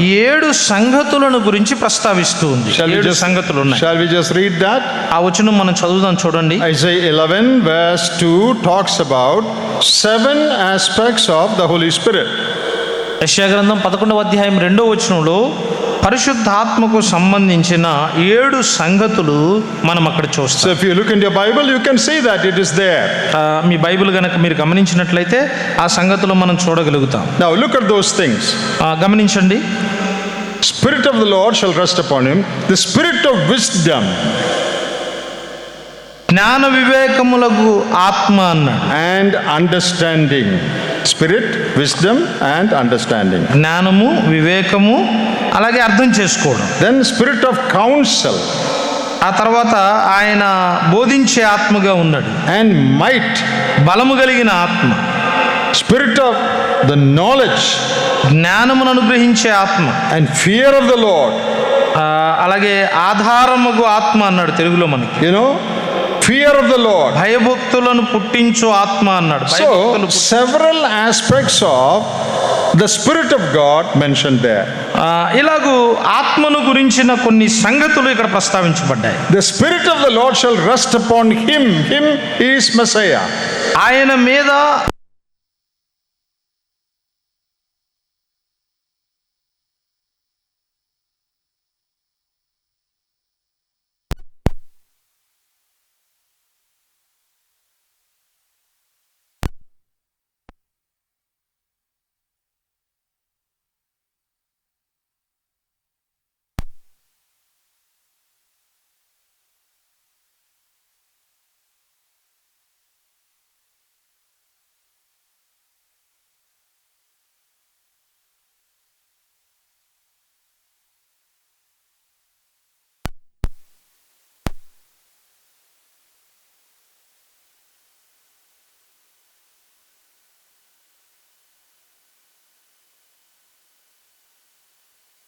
7 సంగతులను గురించి ప్రస్తావిస్తూ ఉంది. 7 సంగతులు ఉన్నాయి. Shall we just read that? ఆ వచనం మనం చదువుదాం చూడండి. Isaiah 11 verse 2 talks about 7 aspects of the Holy Spirit. యెషయా గ్రంథం 11వ అధ్యాయం 2వ వచనంలో పరిశుద్ధాత్మకు సంబంధించిన 7 సంగతులు మనం అక్కడ చూస్తాం. So if you look in your Bible, you can see that it is there. Me Bible గనక మీరు గమనించినట్లయితే ఆ సంగతులు మనం చూడగలుగుతాం. Now look at those things. గమనించండి. Spirit of the Lord shall rest upon him, the spirit of wisdom, జ్ఞాన వివేకములకు ఆత్మ అన్నాడు. and understanding. Spirit, wisdom and understanding. జ్ఞానము, వివేకము, అలాగే అర్థం చేసుకోవడం. Then spirit of counsel. ఆ తర్వాత ఆయన బోధించే ఆత్మగా ఉన్నాడు. And might. బలము కలిగిన ఆత్మ. Spirit of the knowledge. జ్ఞానమును అనుగ్రహించే ఆత్మ. And fear of the Lord. అలాగే ఆధారముగు ఆత్మ అన్నాడు తెలుగులో మనకి. You know, fear of the Lord. భయభక్తులను పుట్టించు ఆత్మ అన్నాడు. So several aspects of the Spirit of God mentioned there. ఇలాగూ ఆత్మను గురించిన కొన్ని సంగతులు ఇక్కడ ప్రస్తావించబడ్డాయి. The Spirit of the Lord shall rest upon him. Him is Messiah. ఆయన మీద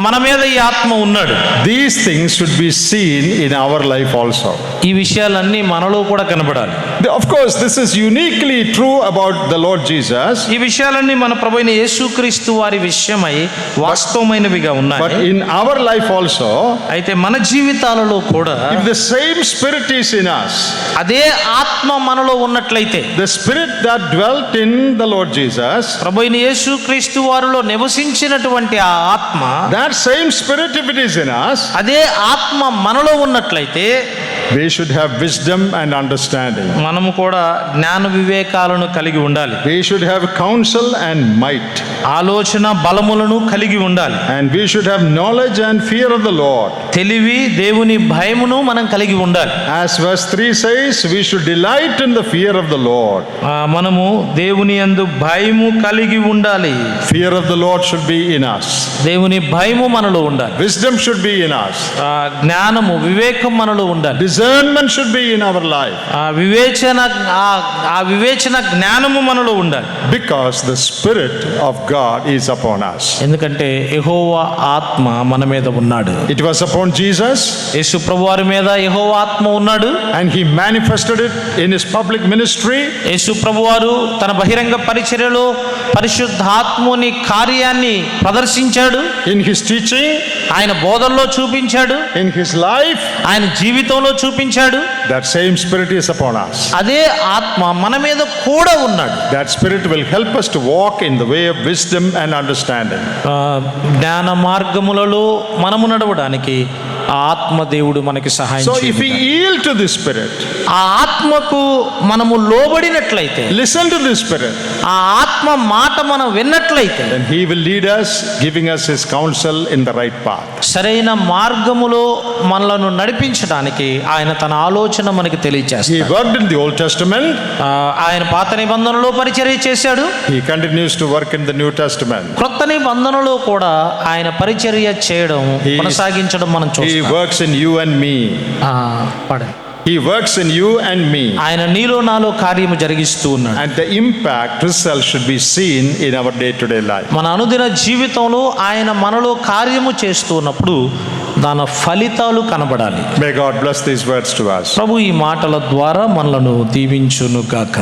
మన మీద ఈ ఆత్మ ఉన్నాడు. These things should be seen in our life also. ఈ విషయాలన్నీ మనలో కూడా కనబడాలి. Of course, this is uniquely true about the Lord Jesus. ఈ విషయాలన్నీ మన ప్రభువైన యేసుక్రీస్తు వారి విషయమై వాస్తవమైనవిగా But ఉన్నాయి. in our life also, అయితే మన జీవితాలలో కూడా if the same Spirit is in us, అదే ఆత్మ మనలో ఉన్నట్లయితే, the Spirit that dwelt in the Lord Jesus, ప్రభువైన యేసుక్రీస్తు వారిలో నివసించినటువంటి ఆ ఆత్మ, that same Spirit, if it is in us, అదే ఆత్మ మనలో ఉన్నట్లయితే we should have wisdom and understanding. మనము కూడా జ్ఞాన వివేకాలను కలిగి ఉండాలి. We should have counsel and might. ఆలోచన బలములను కలిగి ఉండాలి. And we should have knowledge and fear of the Lord. తెలివి, దేవుని భయమును మనం కలిగి ఉండాలి. As verse 3 says, we should delight in the fear of the Lord. మనము దేవుని యందు భయము కలిగి ఉండాలి. Fear of the Lord should be in us. దేవుని భయము మనలో ఉండాలి. Wisdom should be in us. జ్ఞానము, వివేకం మనలో ఉండాలి. Discernment should be in our life. ఆ వివేచన జ్ఞానము మనలో ఉండాలి. Because the Spirit of God is upon us. ఎందుకంటే యెహోవా ఆత్మ మన మీద ఉన్నాడు. It was upon Jesus, యేసు ప్రభువారి మీద యెహోవా ఆత్మ ఉన్నాడు. and He manifested it in His public ministry. యేసు ప్రభువారు తన బహిరంగ పరిచర్యలో పరిశుద్ధాత్ముని కార్యాన్ని ప్రదర్శించాడు. In His teaching, ఆయన బోధనలో చూపించాడు. in His life, ఆయన జీవితంలో చూపించాడు. that same Spirit is upon us. అదే ఆత్మ మన మీద కూడా ఉన్నాడు. That Spirit will help us to walk in the way of wisdom and understanding. జ్ఞాన మార్గములలో మనము నడవడానికి ఆ ఆత్మ దేవుడు మనకి సహాయం So if we చేయును. yield to this Spirit, ఆ ఆత్మకు మనము లోబడినట్లయితే, listen to this Spirit, ఆ ఆత్మ మాట మనం విన్నట్లయితే, then He will lead us, giving us His counsel in the right path. సరైన మార్గములో మనలను నడిపించడానికి ఆయన తన ఆలోచన మనకి He తెలియజేస్తాడు. worked in the Old Testament. ఆయన పాత నిబంధనలో పరిచర్య చేశాడు. He continues to work in the New Testament. క్రొత్త నిబంధనలో కూడా ఆయన పరిచర్య చేయడం, కొనసాగించడం మనం He చూస్తాం. works in you and me. పడండి. He works in you and me. ఆయన నీలో నాలో కార్యము జరిగిస్తూ ఉన్నాడు. And the impact, result should be seen in our day-to-day life. మన అనుదిన జీవితంలో ఆయన మనలో కార్యము చేస్తూ ఉన్నప్పుడు దాని ఫలితాలు కనబడాలి. May God bless these words to us. ప్రభు ఈ మాటల ద్వారా మనలను దీవించును గాక.